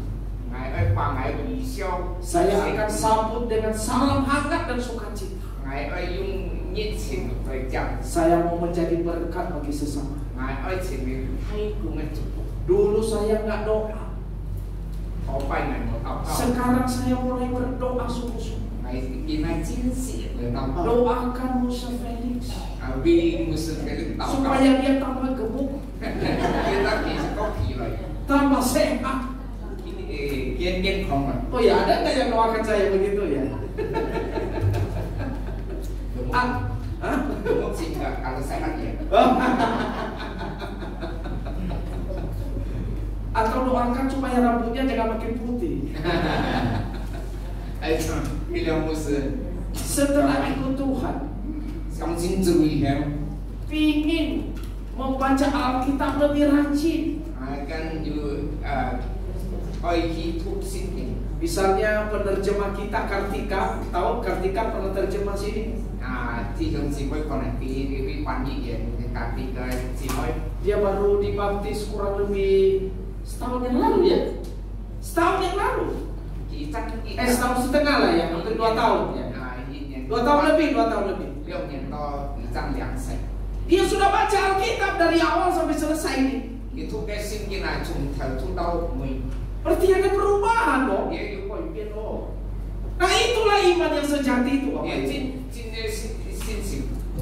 放微笑。 Saya akan sambut dengan salam hangat dan sukacita. 用熱情嚟接， Saya mau menjadi berkat bagi sesama. 前面批供嘅祝福。 Dulu saya nggak doa. 我拜埋我禱告， Sekarang saya mulai berdoa sungguh-sungguh. 見係真實嚟禱告。 Doakan Musa Felix 為牧師嘅禱告， supaya dia tambah gemuk, kita bisa kopi lagi. tambah sehat. Gen kong. Oh ya, ada nggak yang doakan saya begitu ya? Gemuk sih nggak kalau sehat ya. Atau doakan supaya rambutnya jangan makin putih. Bilang musuh. Setelah ikut Tuhan, 相信主以後， pingin membaca Alkitab lebih rajin. kan you koi tuh sini. Misalnya penerjemah kita Kartika, tahu Kartika pernah terjemah sini? Thì không chỉ mới còn là cái quan niệm về Kartika chỉ mới. Dia baru dibaptis kurang lebih setahun yang lalu ya? Setahun yang lalu? Setahun setengah lah ya, hampir 2 tahun ya. 2 tahun lebih. 6年到1张2岁。 Dia sudah baca Alkitab dari awal sampai selesai ini. Itu kayak singkin acung tertu tahu mui. Berarti ada perubahan dong. Dia itu kau impian lo. Nah itulah iman yang sejati itu. Dia sin.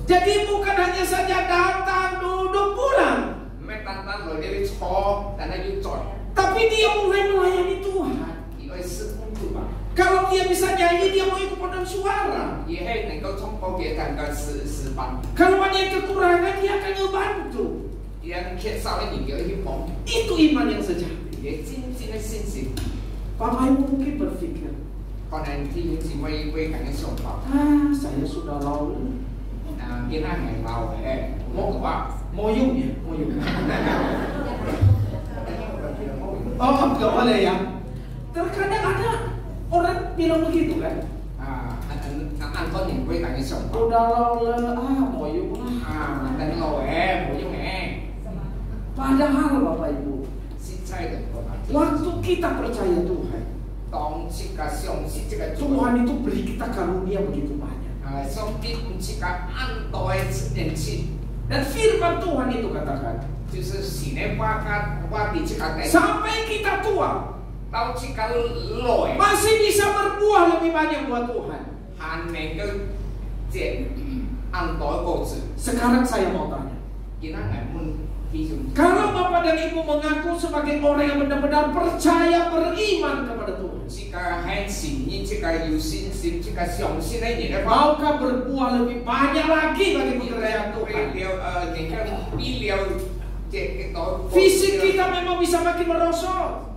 Jadi bukan hanya saja datang duduk pulang. Metantan lo dia cok dan dia cok. Tapi dia mulai melayani Tuhan. Dia sepuluh bang. Kalau dia bisa nyanyi, dia mau ikut paduan suara. Dia hanya kau cok dia dan kau sepan. Kalau ada yang kekurangan, dia akan ngebantu. Yang kesal ini dia himpong. Itu iman yang sejati. Dia sin. Bapak Ibu mungkin berpikir, còn anh thì chỉ mới quay cảnh sống vào. Saya sudah lalu. Cái này ngày vào Mau yung ya, mau yung. Oh, nggak boleh ya. Terkadang ada orang bilang begitu kan. Anh có những quay cảnh sống vào. Udah lalu, mau yung lah. Dan lo mau yung Padahal Bapak Ibu, waktu kita percaya Tuhan, Tuhan itu beri kita karunia begitu banyak. Dan firman Tuhan itu katakan, sampai kita tua, masih bisa berbuah lebih banyak buat Tuhan. Sekarang saya mau tanya, kalau Bapak dan Ibu mengaku sebagai orang yang benar-benar percaya beriman kepada Tuhan, maukah berbuah lebih banyak lagi bagi pekerjaan Tuhan? Fisik kita memang bisa makin merosot,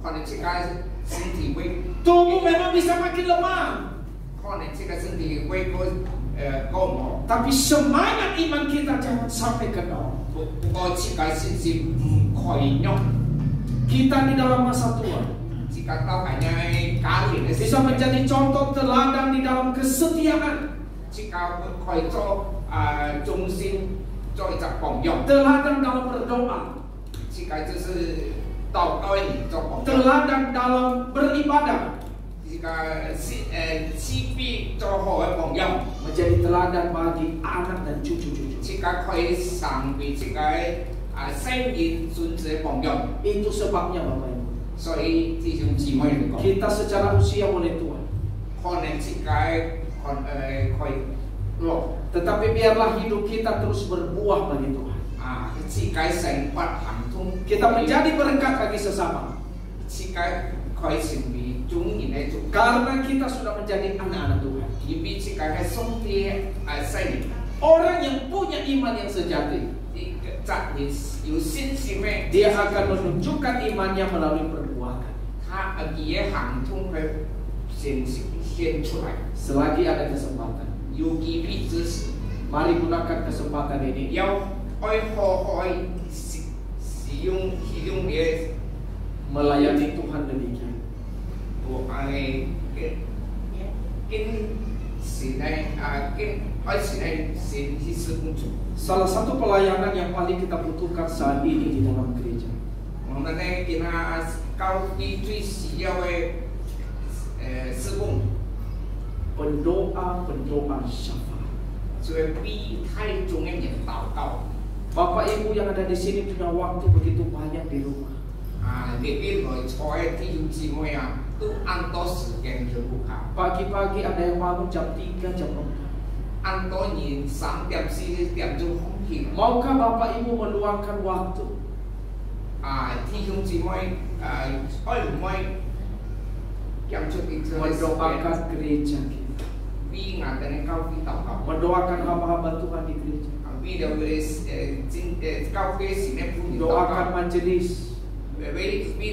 tubuh memang bisa makin lemah, 高 Tapi semangat iman kita jangan sampai ke nol. 不過自己先至唔虧喐， Kita di dalam masa tua 自己都係喺家庭嘅時 bisa menjadi contoh teladan di dalam kesetiaan, 自己會做中心做一個榜樣， teladan dalam berdoa, 自己就是禱告而做榜樣， teladan dalam beribadah, 自己慈悲做好嘅榜樣， menjadi teladan bagi anak dan cucu-cucu. 自己可以成為自己聖人孫子嘅榜樣。 Itu sebabnya Bapak Ibu, 所以弟兄姊妹嚟講， kita secara usia boleh tua, 可能自己可以老， tetapi biarlah hidup kita terus berbuah bagi Tuhan. 自己生活行通， Kita menjadi berkat bagi sesama, 自己可以成為眾人嘅祝福， karena kita sudah menjadi anak-anak Tuhan. 而俾自己嘅兄弟聖人， Orang yang punya iman yang sejati, 有信心嘅， dia akan menunjukkan imannya melalui perbuatan. 他嘅行通會顯出來， Selagi ada kesempatan, 有機會支持， mari gunakan kesempatan ini 要愛好好使用嘅， melayani Tuhan demikian. 我跟神咧跟愛神咧神去施工作。 Salah satu pelayanan yang paling kita butuhkan saat ini di dalam gereja, 我們咧見下教會最需要嘅施工， pendoa syafaat. 就係為太重嘅人禱告。 Bapak Ibu yang ada di sini punya waktu begitu banyak di rumah. 裏邊來坐嘅弟兄姊妹都按多時間去屋企， Pagi-pagi ada yang bangun jam 3, jam 4. 按多人3點4點鐘空氣。 Maukah Bapak Ibu meluangkan waktu 弟兄姊妹愛唔愛讓出啲 mendoakan gereja kita, 為我哋教會禱告， mendoakan hamba-hamba Tuhan di gereja, 為了教會時咧歡迎禱 doakan 告， majelis, 為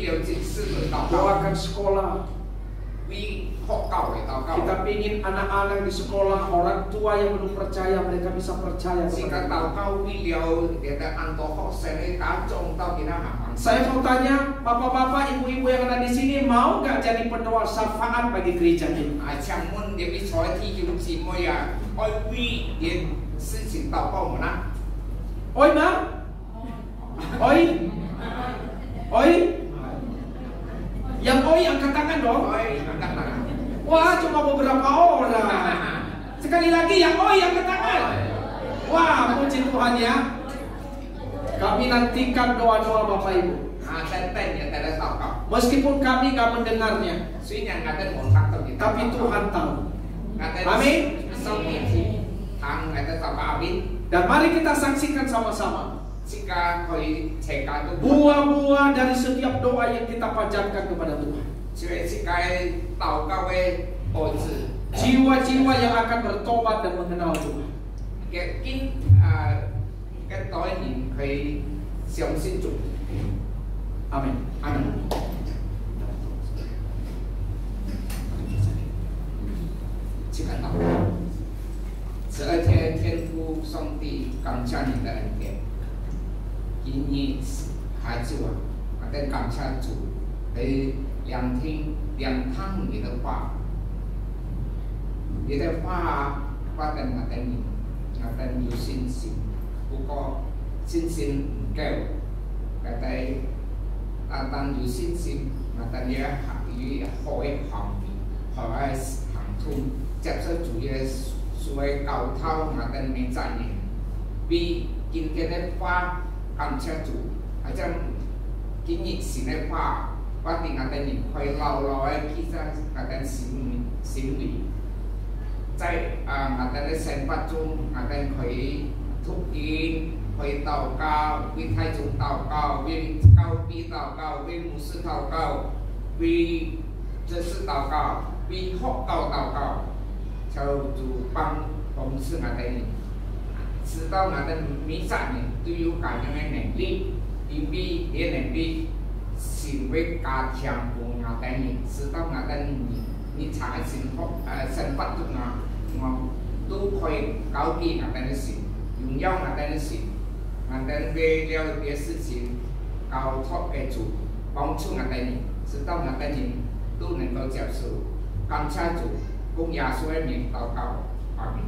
了正式嘅禱告。 doakan sekolah. 為學教嘅禱告。 Kita ingin anak-anak di sekolah, orang tua yang belum percaya, mereka bisa percaya Jika kepada tahu Tuhan. kau beliau dia antoh saya kacung tahu kita apa. Saya mau tanya, bapak-bapak, ibu-ibu yang ada di sini mau nggak jadi pendoa syafaat bagi gereja ini? Camun dia bicara di hidup si moya, oi wi dia sisi tahu kau mana? Oi ma, oi, oi, yang oi angkat tangan dong. Oi angkat tangan. Wah, cuma beberapa orang. Sekali lagi yang oi angkat tangan. Wah, puji Tuhan ya. Kami nantikan doa-doa Bapak Ibu. Tenten ya tidak tahu kau. Meskipun kami nggak mendengarnya, Suinya ngaten mau takut kita. tapi Tuhan tahu. Ngaten. Amin. Sampai tang ngaten tahu amin. Dan mari kita saksikan sama-sama Jika kau cekak itu buah-buah dari setiap doa yang kita panjatkan kepada Tuhan. jika tahu kau ozi. Jiwa-jiwa yang akan bertobat dan mengenal Tuhan. Cái tối nhìn thấy sống sinh chủ. Amin. Amin. Chỉ cần đọc. Giữa thiên父上帝感謝你的恩典，因你孩子啊，我哋感謝主，去聆聽你的話，你的話發展我哋你。Ngaten有信心，不過信心唔夠，ngaten單有信心，ngaten要好嘅行為，好嘅行通，接受主嘅所謂教導，ngaten明責任。比今天嘅話感謝主，或者今日時嘅話，我哋ngaten你可以老嘅其實ngaten行為。在我哋嘅生活中，我哋可以讀經，可以禱告，為太宗禱告，為教會禱告，為牧師禱告，為執事禱告，為學校禱告，就主幫助我哋，知道我哋每個人都有咁樣嘅能力，因為呢能力是為加強我哋，知道我哋。你查生活中都可以高举我哋嘅心，荣耀我哋嘅心，我哋為了啲事情交託給主，幫助我哋，直到我哋都能夠接受。感謝主，奉耶穌嘅名禱告，阿門。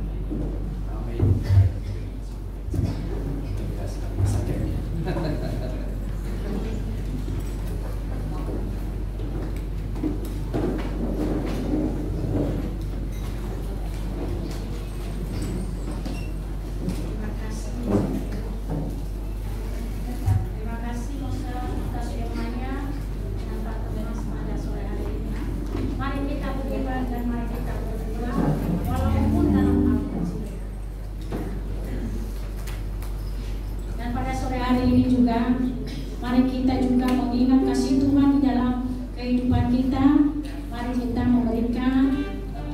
Mari kita juga mengingat kasih Tuhan di dalam kehidupan kita. Mari kita memberikan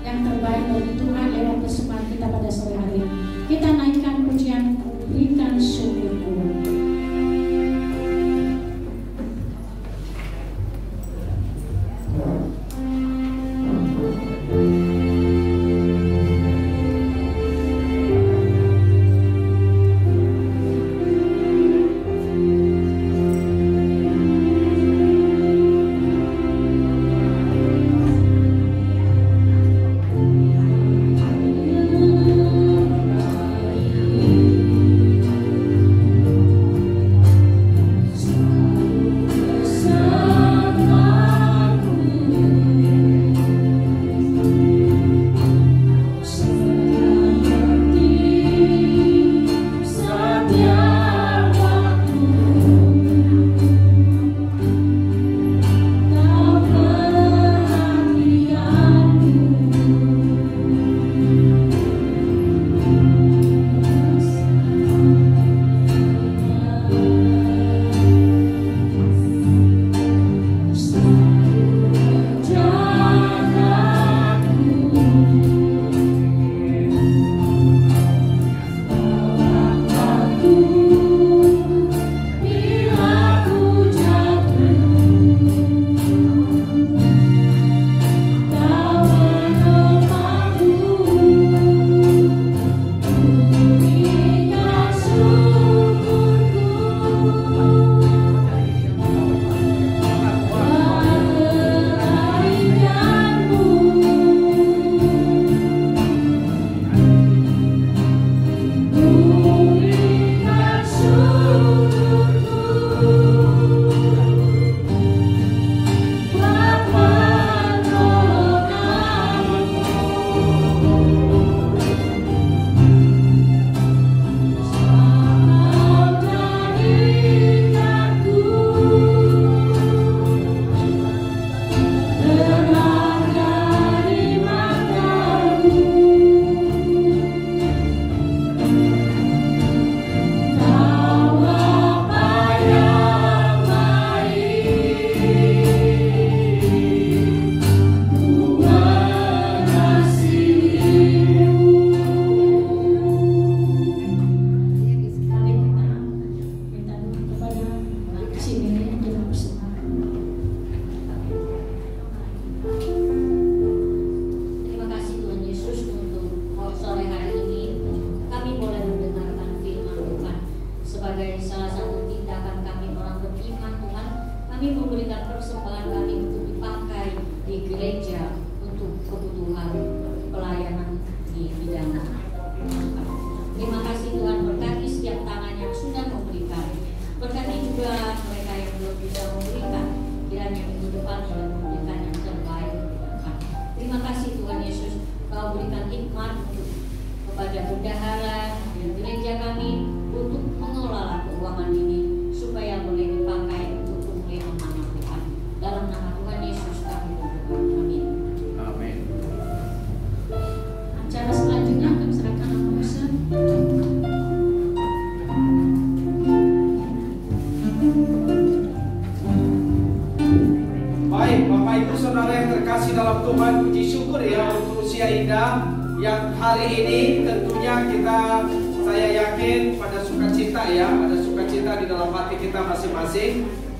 yang terbaik bagi Tuhan lewat persembahan kita pada sore hari. Kita naikkan pujian, berikan syukur.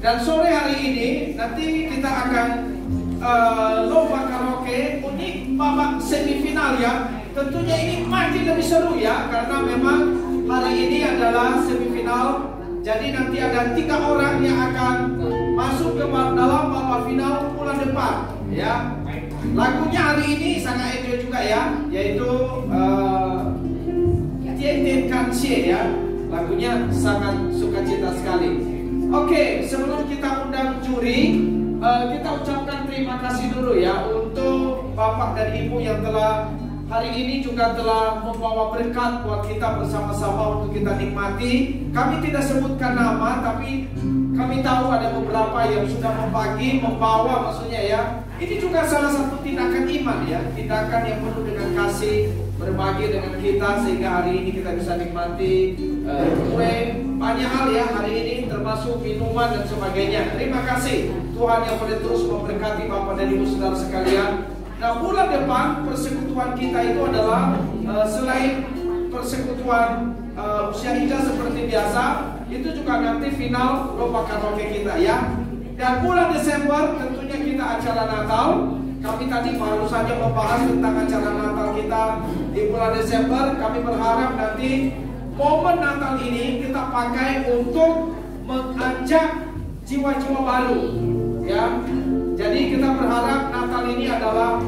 Dan sore hari ini nanti kita akan lomba karaoke unik babak semifinal ya. tentunya ini makin lebih seru ya, karena memang hari ini adalah semifinal. Jadi nanti ada 3 orang yang akan masuk ke dalam babak final bulan depan ya. Lagunya hari ini sangat enjoy juga ya, yaitu Tian Kanxie ya. Lagunya sangat sukacita sekali. Oke, sebelum kita undang juri, kita ucapkan terima kasih dulu ya untuk Bapak dan Ibu yang telah hari ini juga telah membawa berkat buat kita bersama-sama untuk kita nikmati. Kami tidak sebutkan nama, tapi kami tahu ada beberapa yang sudah membawa maksudnya ya. Ini juga salah satu tindakan iman ya, tindakan yang penuh dengan kasih, berbagi dengan kita sehingga hari ini kita bisa nikmati kue, banyak hal ya hari ini, termasuk minuman dan sebagainya. Terima kasih Tuhan yang boleh terus memberkati Bapak dan Ibu saudara sekalian. Nah, bulan depan persekutuan kita itu adalah selain persekutuan usia hijau seperti biasa, itu juga nanti final lomba karaoke kita ya. Dan bulan Desember tentunya kita acara Natal. Kami tadi baru saja membahas tentang acara Natal kita di bulan Desember. Kami berharap nanti momen Natal ini kita pakai untuk mengajak jiwa-jiwa baru ya. Jadi kita berharap Natal ini adalah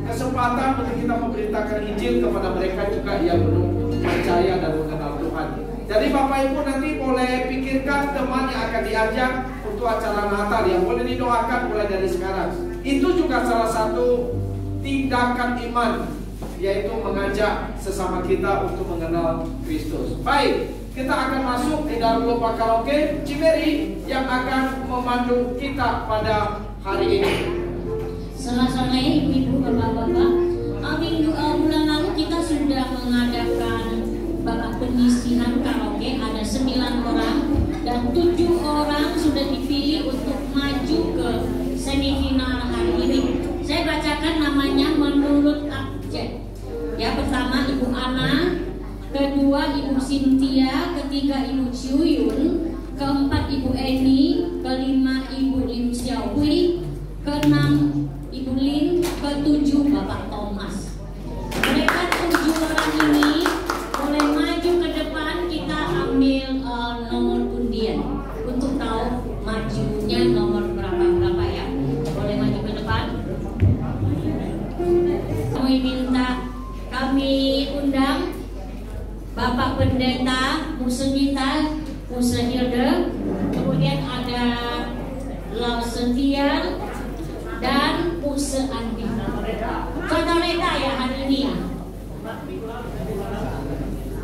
kesempatan untuk kita memberitakan Injil kepada mereka juga yang belum percaya dan mengenal Tuhan. Jadi Bapak Ibu nanti boleh pikirkan teman yang akan diajak untuk acara Natal yang boleh didoakan mulai dari sekarang. Itu juga salah satu tindakan iman, yaitu mengajak sesama kita untuk mengenal Kristus. Baik, kita akan masuk di dalam lomba karaoke Cimeri yang akan memandu kita pada hari ini. Selamat sore Ibu, Bapak-bapak. Bulan lalu kita sudah mengadakan babak penyisihan karaoke, ada 9 orang dan 7 orang sudah dipilih untuk maju ke semifinal hari ini. Saya bacakan namanya menurut abjad. Ya, pertama Ibu Ana, kedua Ibu Cynthia, ketiga Ibu Ciuyun, keempat Ibu Eni, kelima Ibu Lim Xiaohui, keenam Ibu Lin, ketujuh Bapak Thomas. Mereka 7 orang ini boleh maju ke depan. Kita ambil nomor undian untuk tahu majunya nomor berapa ya. Boleh maju ke depan. Kami undang Bapak Pendeta Musenita Musehilde, kemudian ada Lau Setia dan Use Andi. Contoh Reta ya hari ini ya.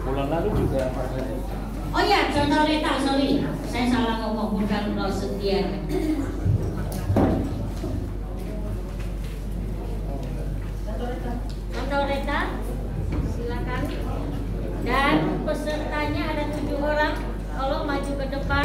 Bulan lalu juga. Oh ya, contoh Reta, sorry, saya salah ngomong, bukan Lau Setia. Contoh Reta, silakan. Dan pesertanya ada 7 orang. Tolong maju ke depan.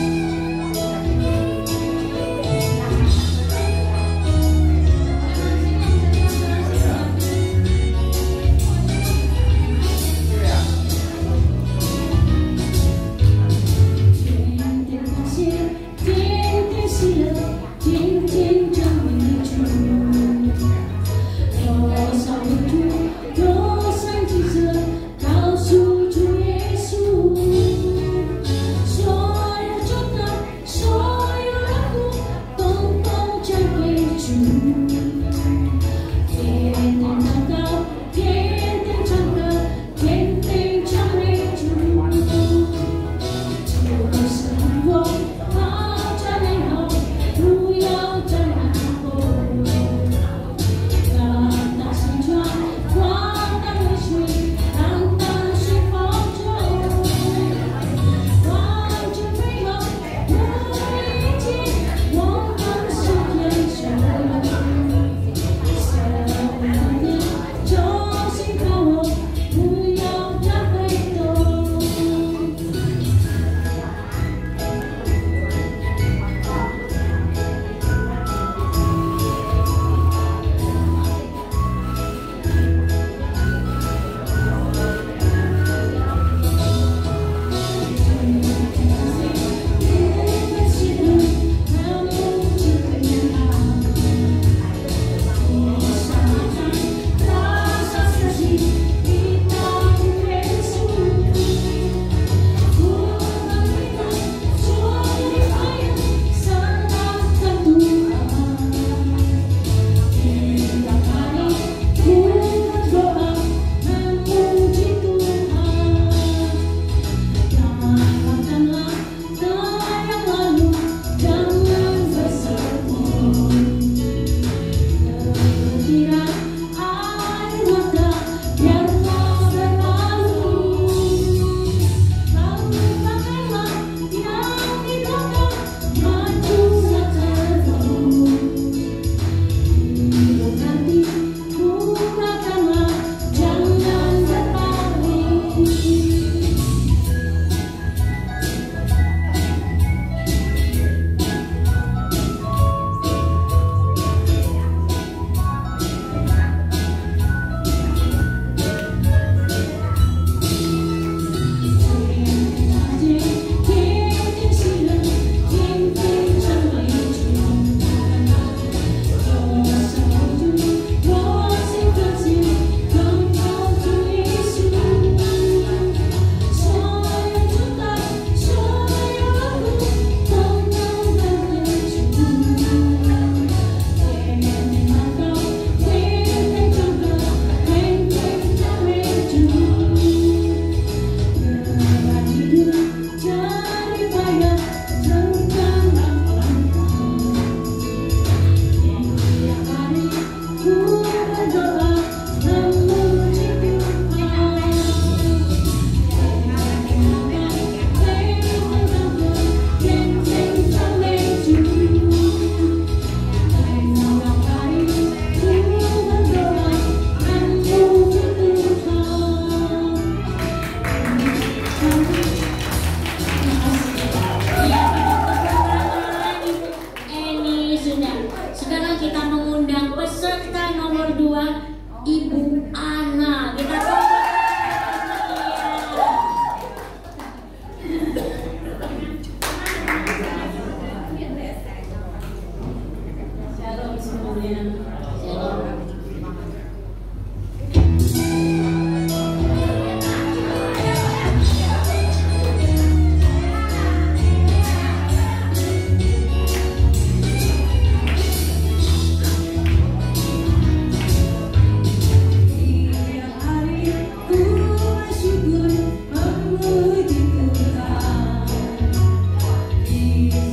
Amin.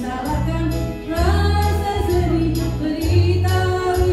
Salahkan rasa sedih, beritahu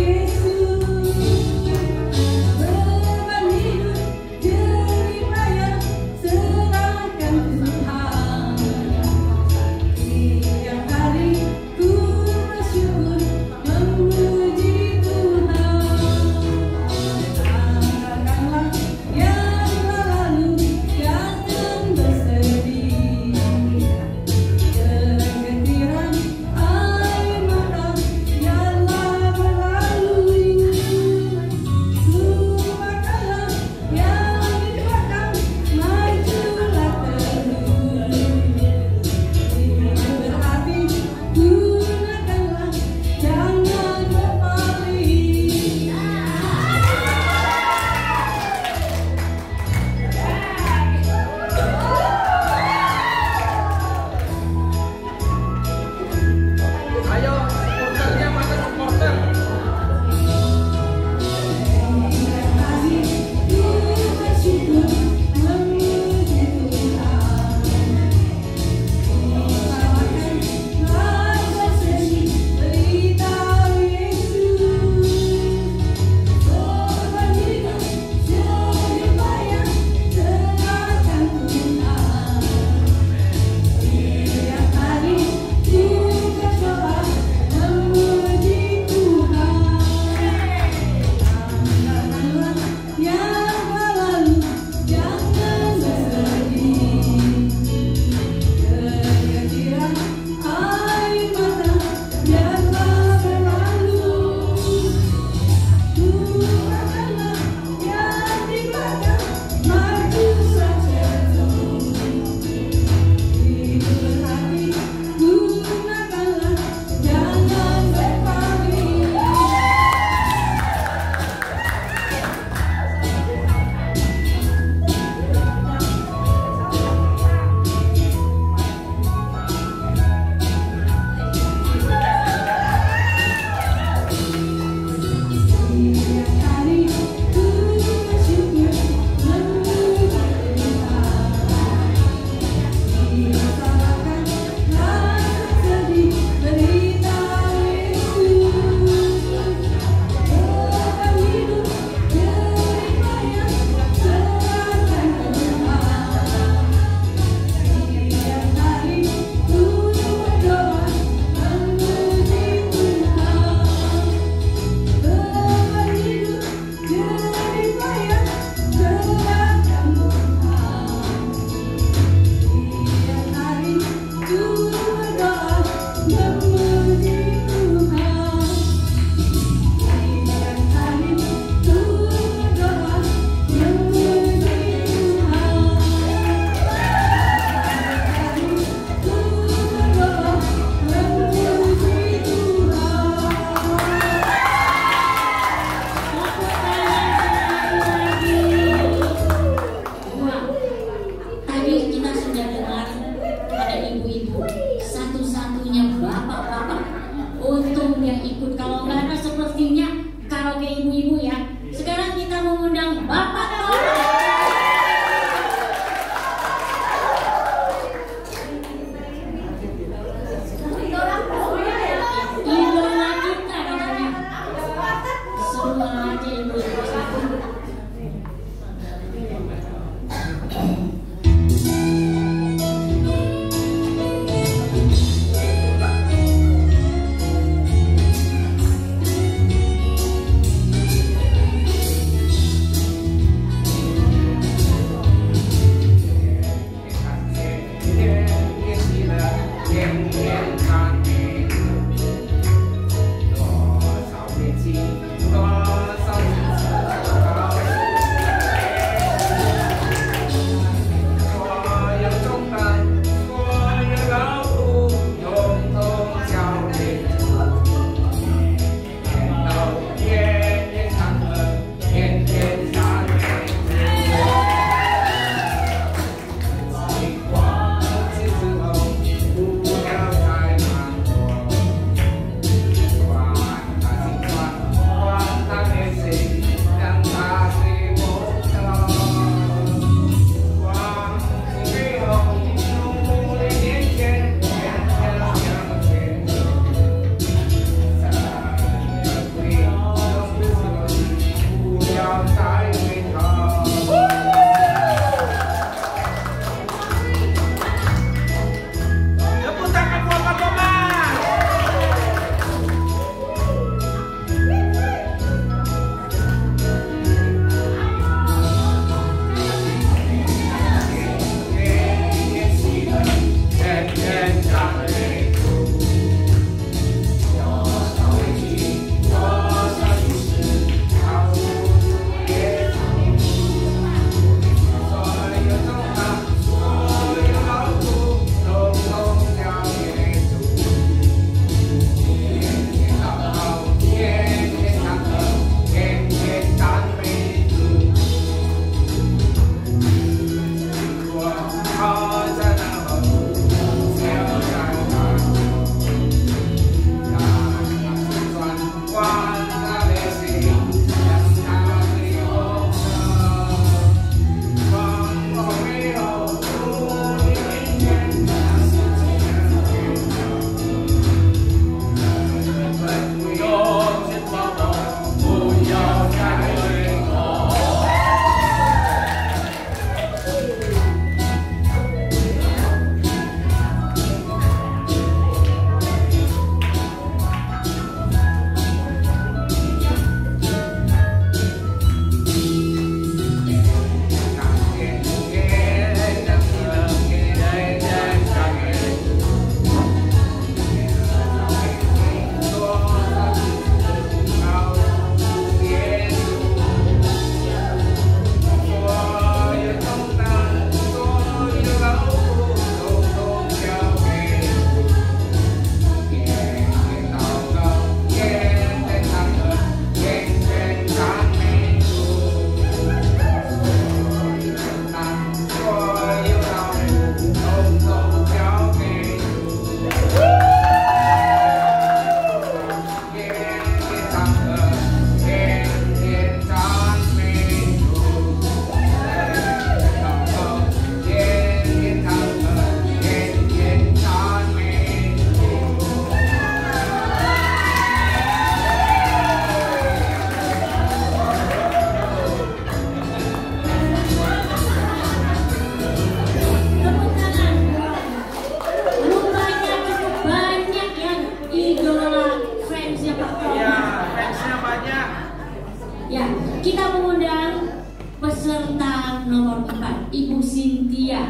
Ya, kita mengundang peserta nomor 4, Ibu Cynthia.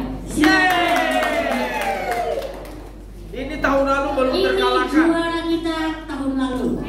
Ini tahun lalu belum Ini terkalahkan. juara kita tahun lalu.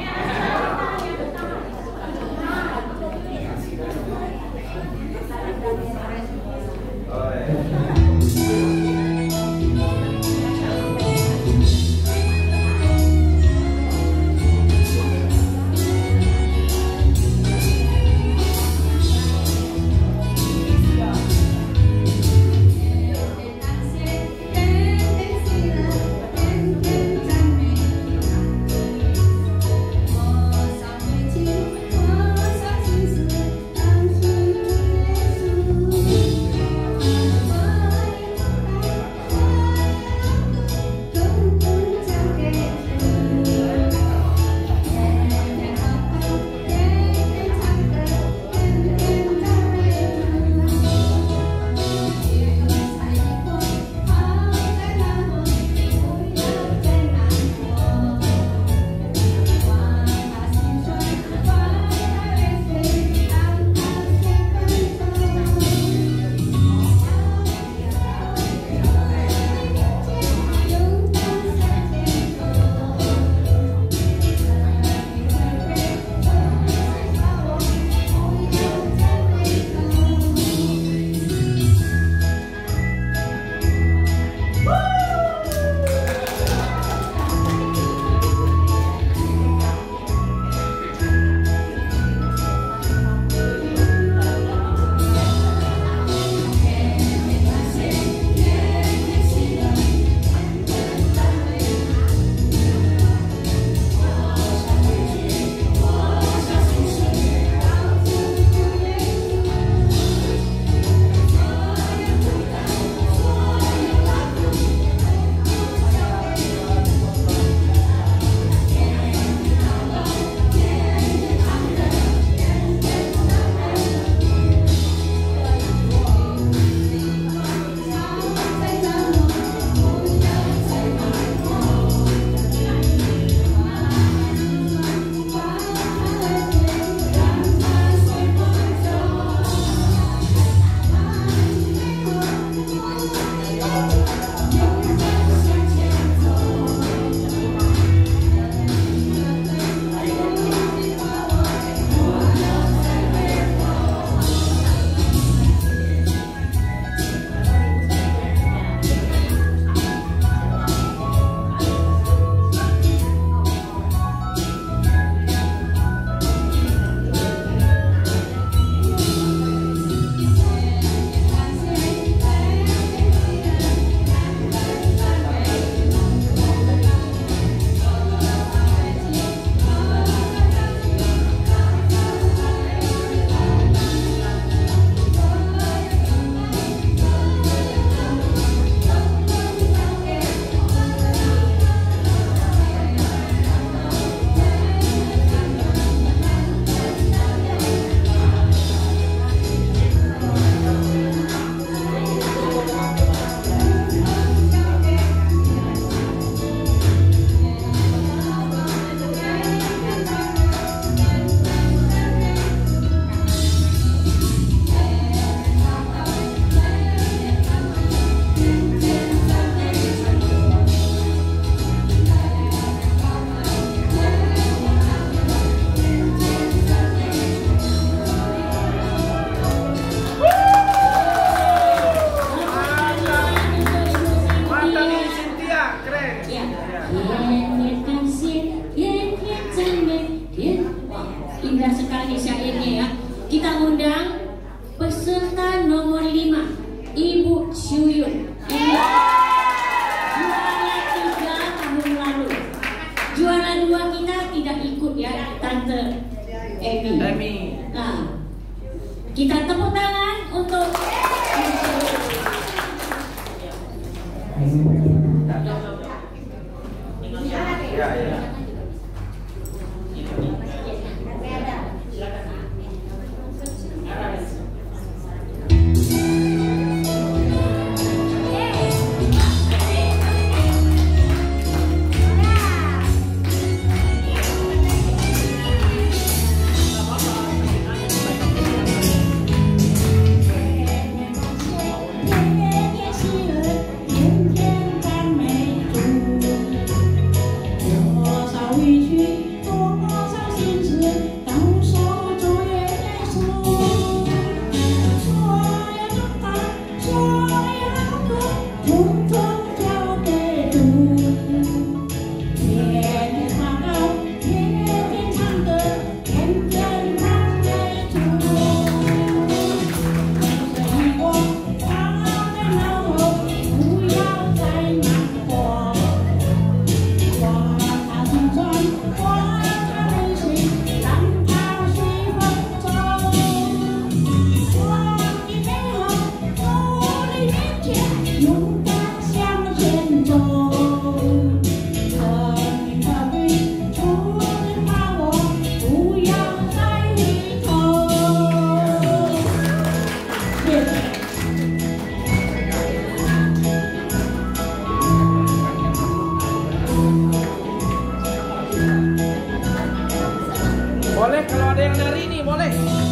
Indah sekali syairnya ya. Kita undang peserta nomor 5, Ibu Syuyun. Juara 3 tahun lalu. Juara 2 kita tidak ikut ya, Tante Emi. Nah, kita tepuk tangan untuk ya. Boleh kalau ada yang nari nih, boleh.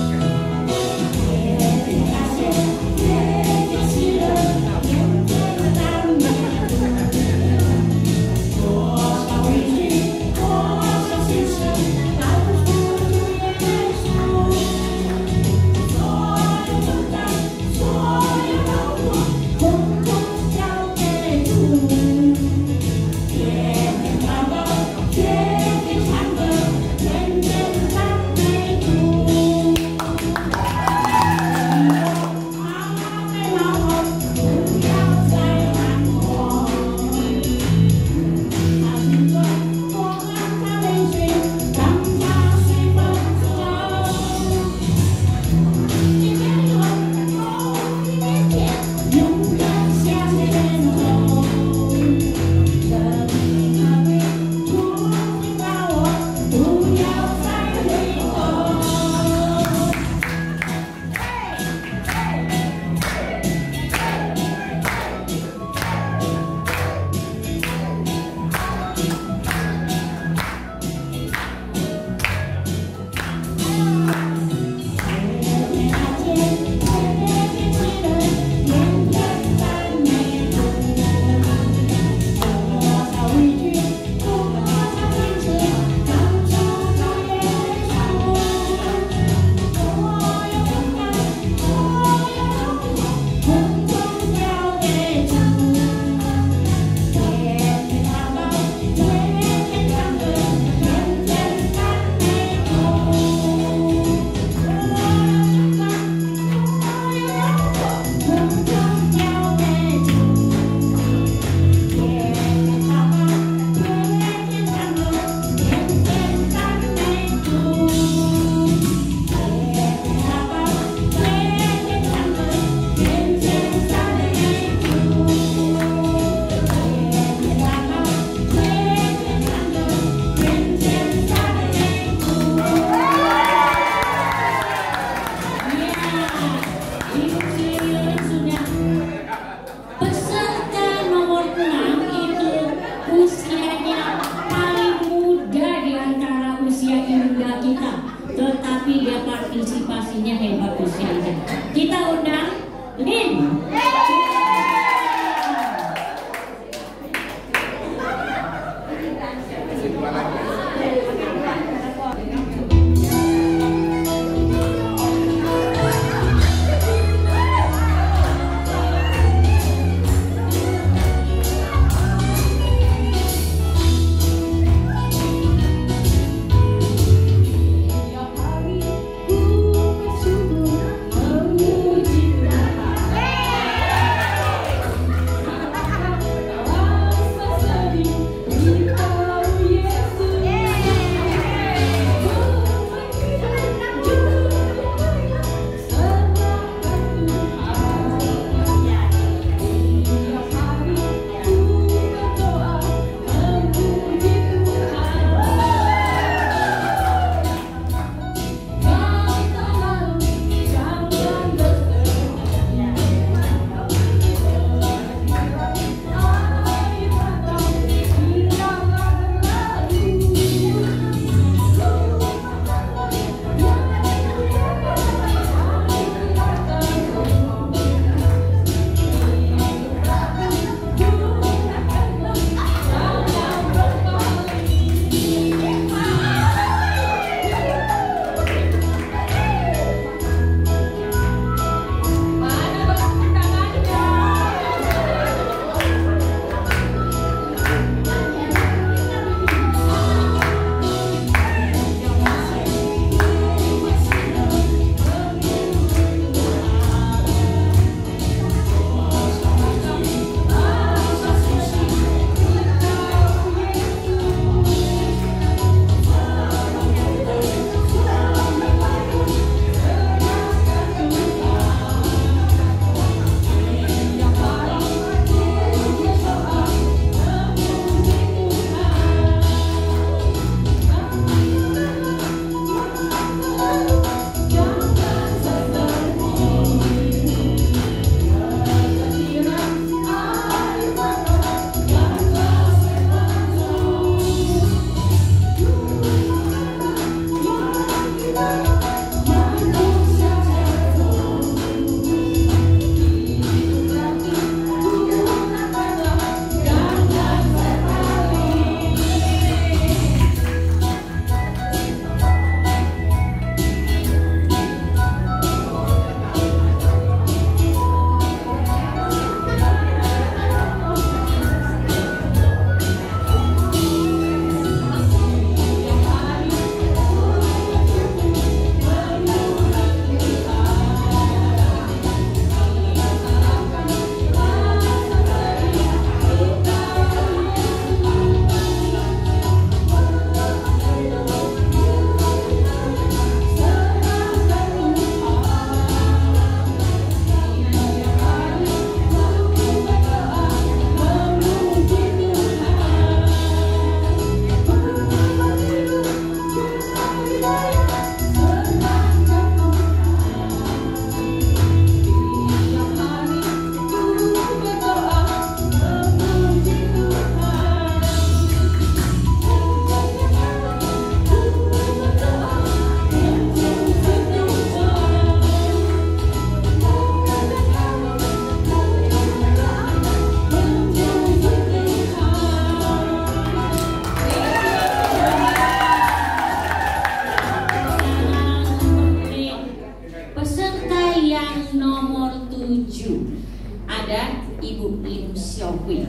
ada Ibu Lim Xiao Hui.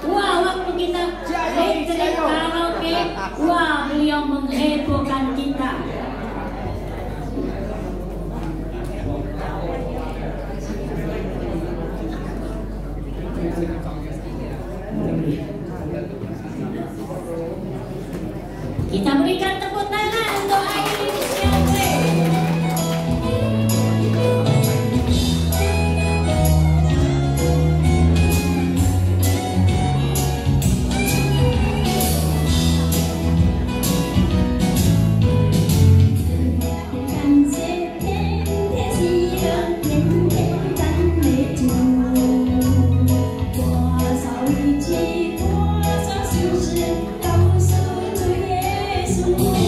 Wah, waktu kita retreat karaoke, wah beliau menghebohkan kita. Kita berikan tepuk tangan untuk Lim Xiao Hui. Thank you.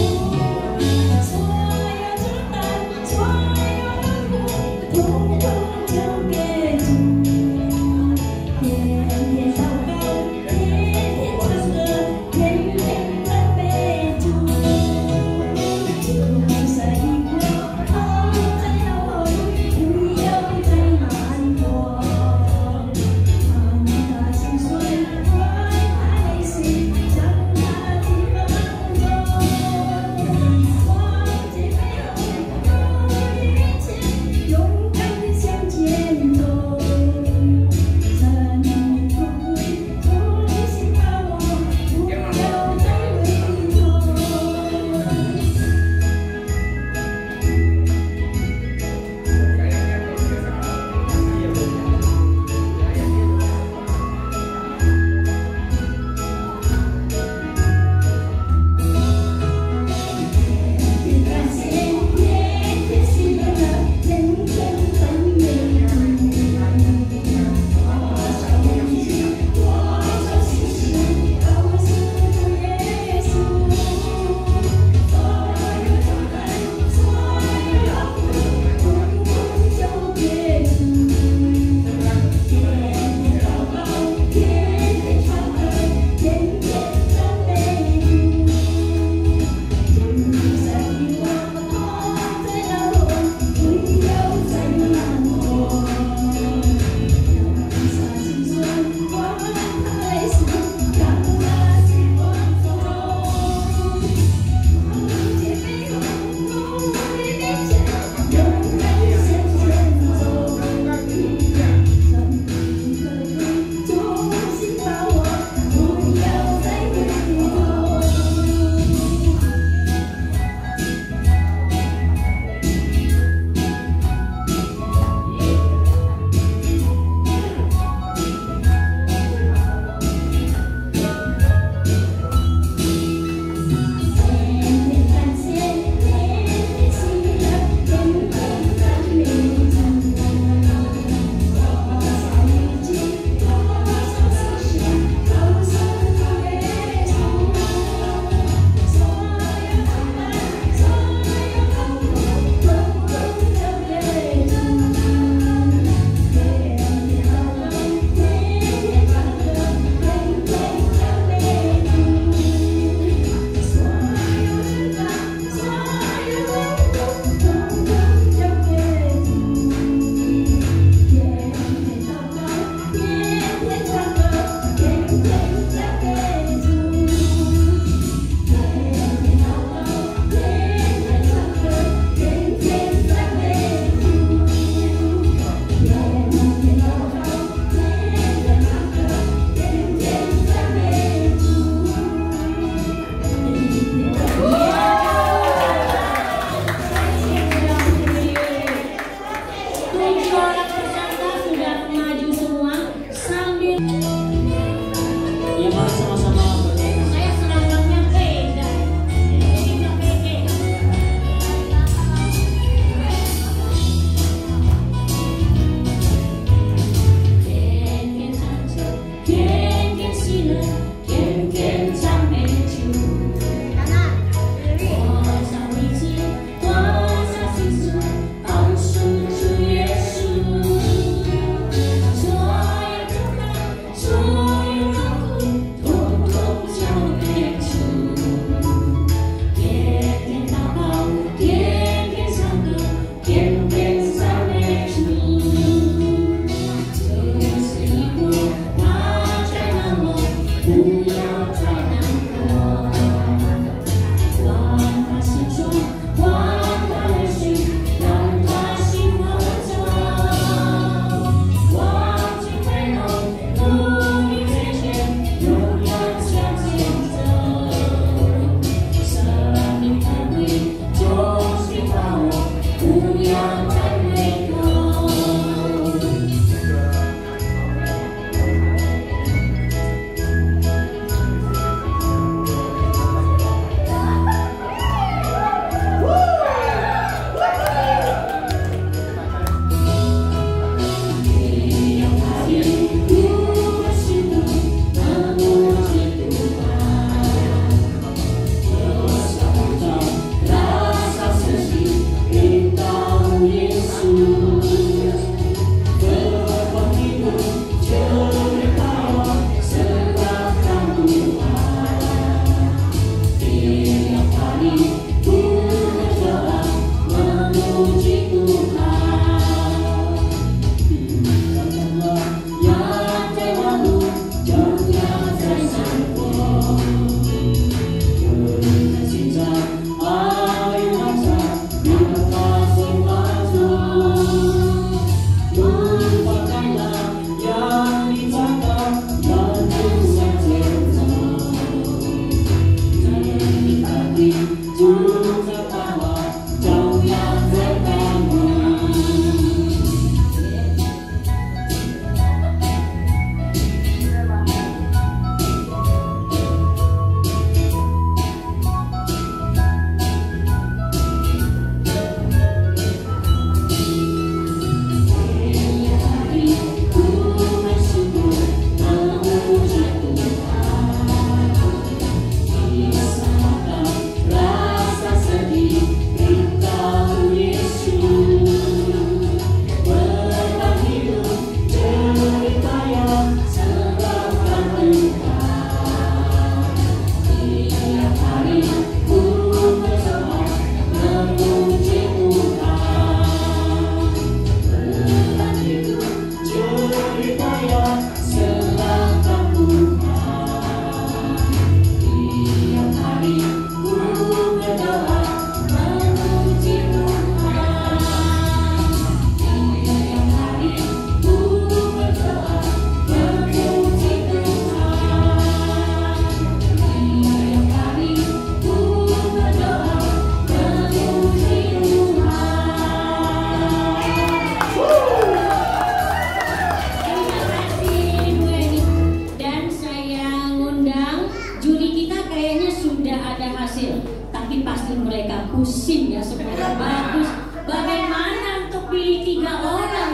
berhasil, tapi pasti mereka pusing ya supaya bagus. Bagaimana untuk pilih 3 orang?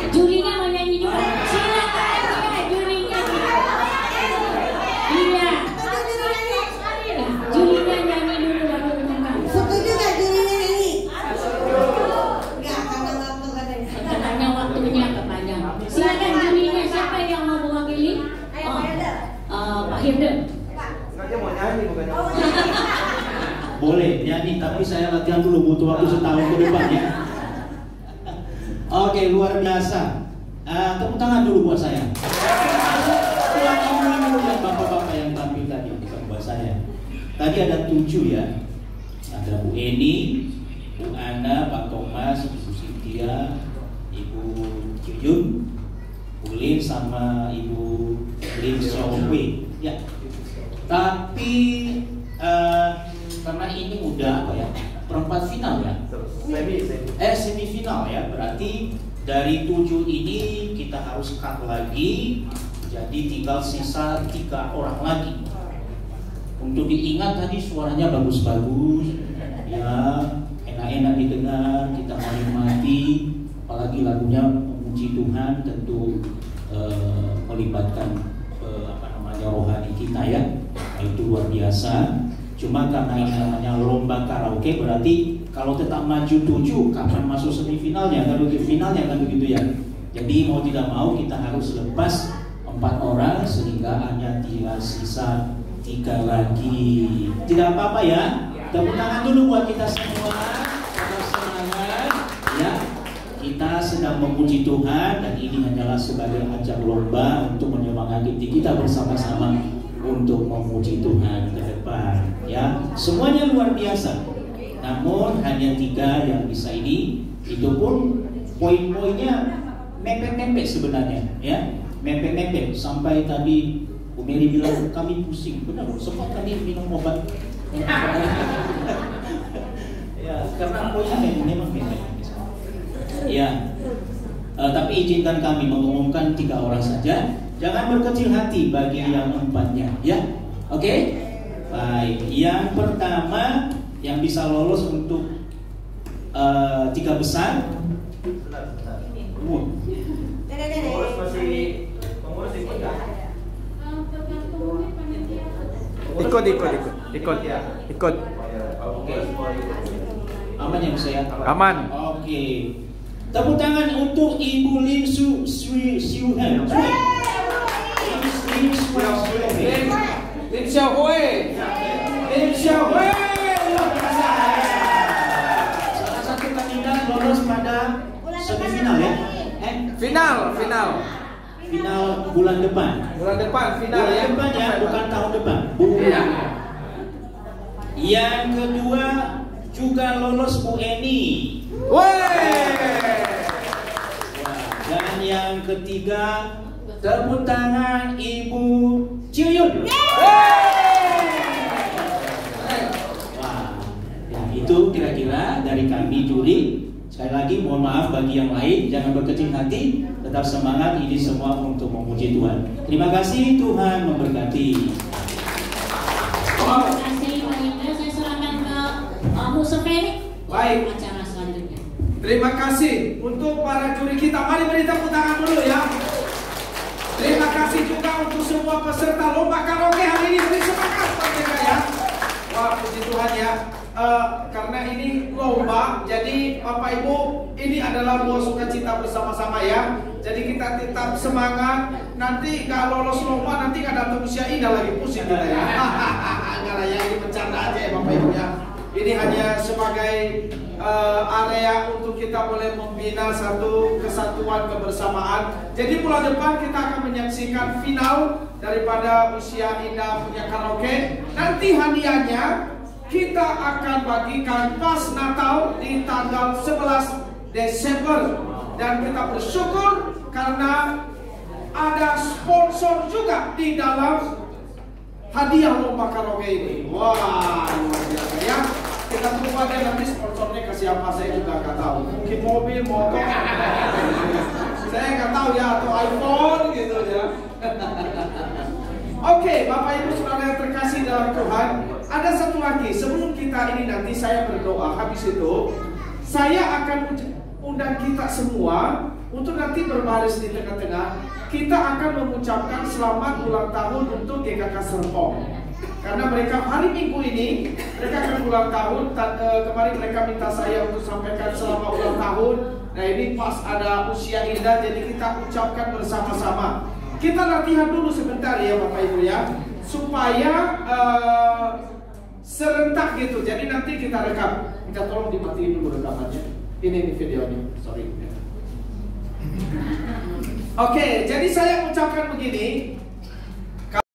Jurinya mau nyanyi juga. Silakan ya jurinya. Iya. Jurinya nyanyi dulu baru ngomong. Setuju nggak jurinya nyanyi? Nggak, karena waktu Katanya waktunya kepanjang. Silakan jurinya, siapa yang mau mewakili? Pak Hirden. Mau nyanyi bukan? Boleh nyanyi, tapi saya latihan dulu, butuh waktu setahun ke depan ya. Oke, luar biasa. Tepuk tangan dulu buat saya. Ulang dulu ya bapak-bapak yang tampil tadi, bukan buat saya. Tadi ada 7 ya. Ada Bu Eni, Bu Ana, Pak Thomas, Ibu Cynthia, Ibu Kyuyun, Bu Lin sama Ibu Lin Xiaowei. Ya. Tapi karena ini udah apa ya, perempat final ya, semifinal ya, berarti dari 7 ini kita harus cut lagi, jadi tinggal sisa 3 orang lagi. Untuk diingat tadi suaranya bagus-bagus ya, enak-enak didengar, kita menikmati, apalagi lagunya memuji Tuhan, tentu melibatkan rohani kita ya, itu luar biasa. Cuma karena ini namanya lomba karaoke, berarti kalau tetap maju 7, kapan masuk semifinalnya, kalau ke finalnya kan begitu ya. Jadi mau tidak mau kita harus lepas 4 orang sehingga hanya tinggal sisa 3 lagi. Tidak apa-apa ya. Tepuk tangan dulu buat kita semua. Tetap semangat ya. Kita sedang memuji Tuhan dan ini hanyalah sebagai ajang lomba untuk menyemangati kita bersama-sama untuk memuji Tuhan ke depan ya. Semuanya luar biasa. Namun hanya 3 yang bisa ini. Itu pun poin-poinnya mepet-mepet sebenarnya ya. Mepet-mepet sampai tadi Bu Mary bilang kami pusing. Benar, sempat tadi minum obat. Ya, karena poinnya memang mepet. Ya, tapi izinkan kami mengumumkan 3 orang saja. Jangan berkecil hati bagi yang 4-nya, ya. Oke? Baik. Yang pertama yang bisa lolos untuk 3 besar. Pengurus masih ikut nggak? Ikut. Oke. Aman ya saya? Aman. Oke. Tepuk tangan untuk Ibu Lim Xiuhen. Lim Xiaowei. Salah satu kandidat lolos pada semifinal ya? Final. Final bulan depan. Bulan depan final Bulan ya. depan ya, bukan tahun depan. Iya. Yang kedua juga lolos Bu Eni. Dan yang ketiga, tepuk tangan Ibu Kyuyun. Wah, ya itu kira-kira dari kami juri. Sekali lagi mohon maaf bagi yang lain, jangan berkecil hati, tetap semangat, ini semua untuk memuji Tuhan. Terima kasih, Tuhan memberkati. Terima kasih Pak Indra, saya serahkan ke Bu Soferi. Baik. Acara selanjutnya. Terima kasih untuk para juri kita. Mari beri tepuk tangan dulu ya. Terima kasih juga untuk semua peserta lomba karaoke hari ini. Beri semangat buat mereka ya. Wah, puji Tuhan ya. Karena ini lomba, jadi Bapak Ibu, ini adalah buah sukacita bersama-sama ya. Jadi kita tetap semangat. Nanti nggak lolos lomba, nanti nggak datang usia Ida lagi pusing kita ya. Nggak lah ya, ini bercanda aja ya Bapak Ibu ya. Ini hanya sebagai area untuk kita boleh membina satu kesatuan kebersamaan. Jadi bulan depan kita akan menyaksikan final daripada usia Indah punya karaoke. Nanti hadiahnya kita akan bagikan pas Natal di tanggal 11 Desember. Dan kita bersyukur karena ada sponsor juga di dalam hadiah lomba karaoke ini. Wah, luar biasa ya. Kita tunggu aja nanti sponsornya ke siapa, saya juga nggak tahu. Mungkin mobil, motor, saya nggak tahu ya, atau iPhone gitu ya. Oke, Bapak Ibu Saudara yang terkasih dalam Tuhan, ada satu lagi sebelum kita ini nanti saya berdoa. Habis itu saya akan undang kita semua untuk nanti berbaris di tengah-tengah. Kita akan mengucapkan selamat ulang tahun untuk GKK Serpong. Karena mereka hari Minggu ini mereka akan ulang tahun. Kemarin mereka minta saya untuk sampaikan selamat ulang tahun. Nah ini pas ada usia indah, jadi kita ucapkan bersama-sama. Kita latihan dulu sebentar ya Bapak Ibu ya, supaya serentak gitu. Jadi nanti kita rekam. Kita tolong dimatiin dulu rekamannya. Ini videonya, sorry. Oke, jadi saya ucapkan begini.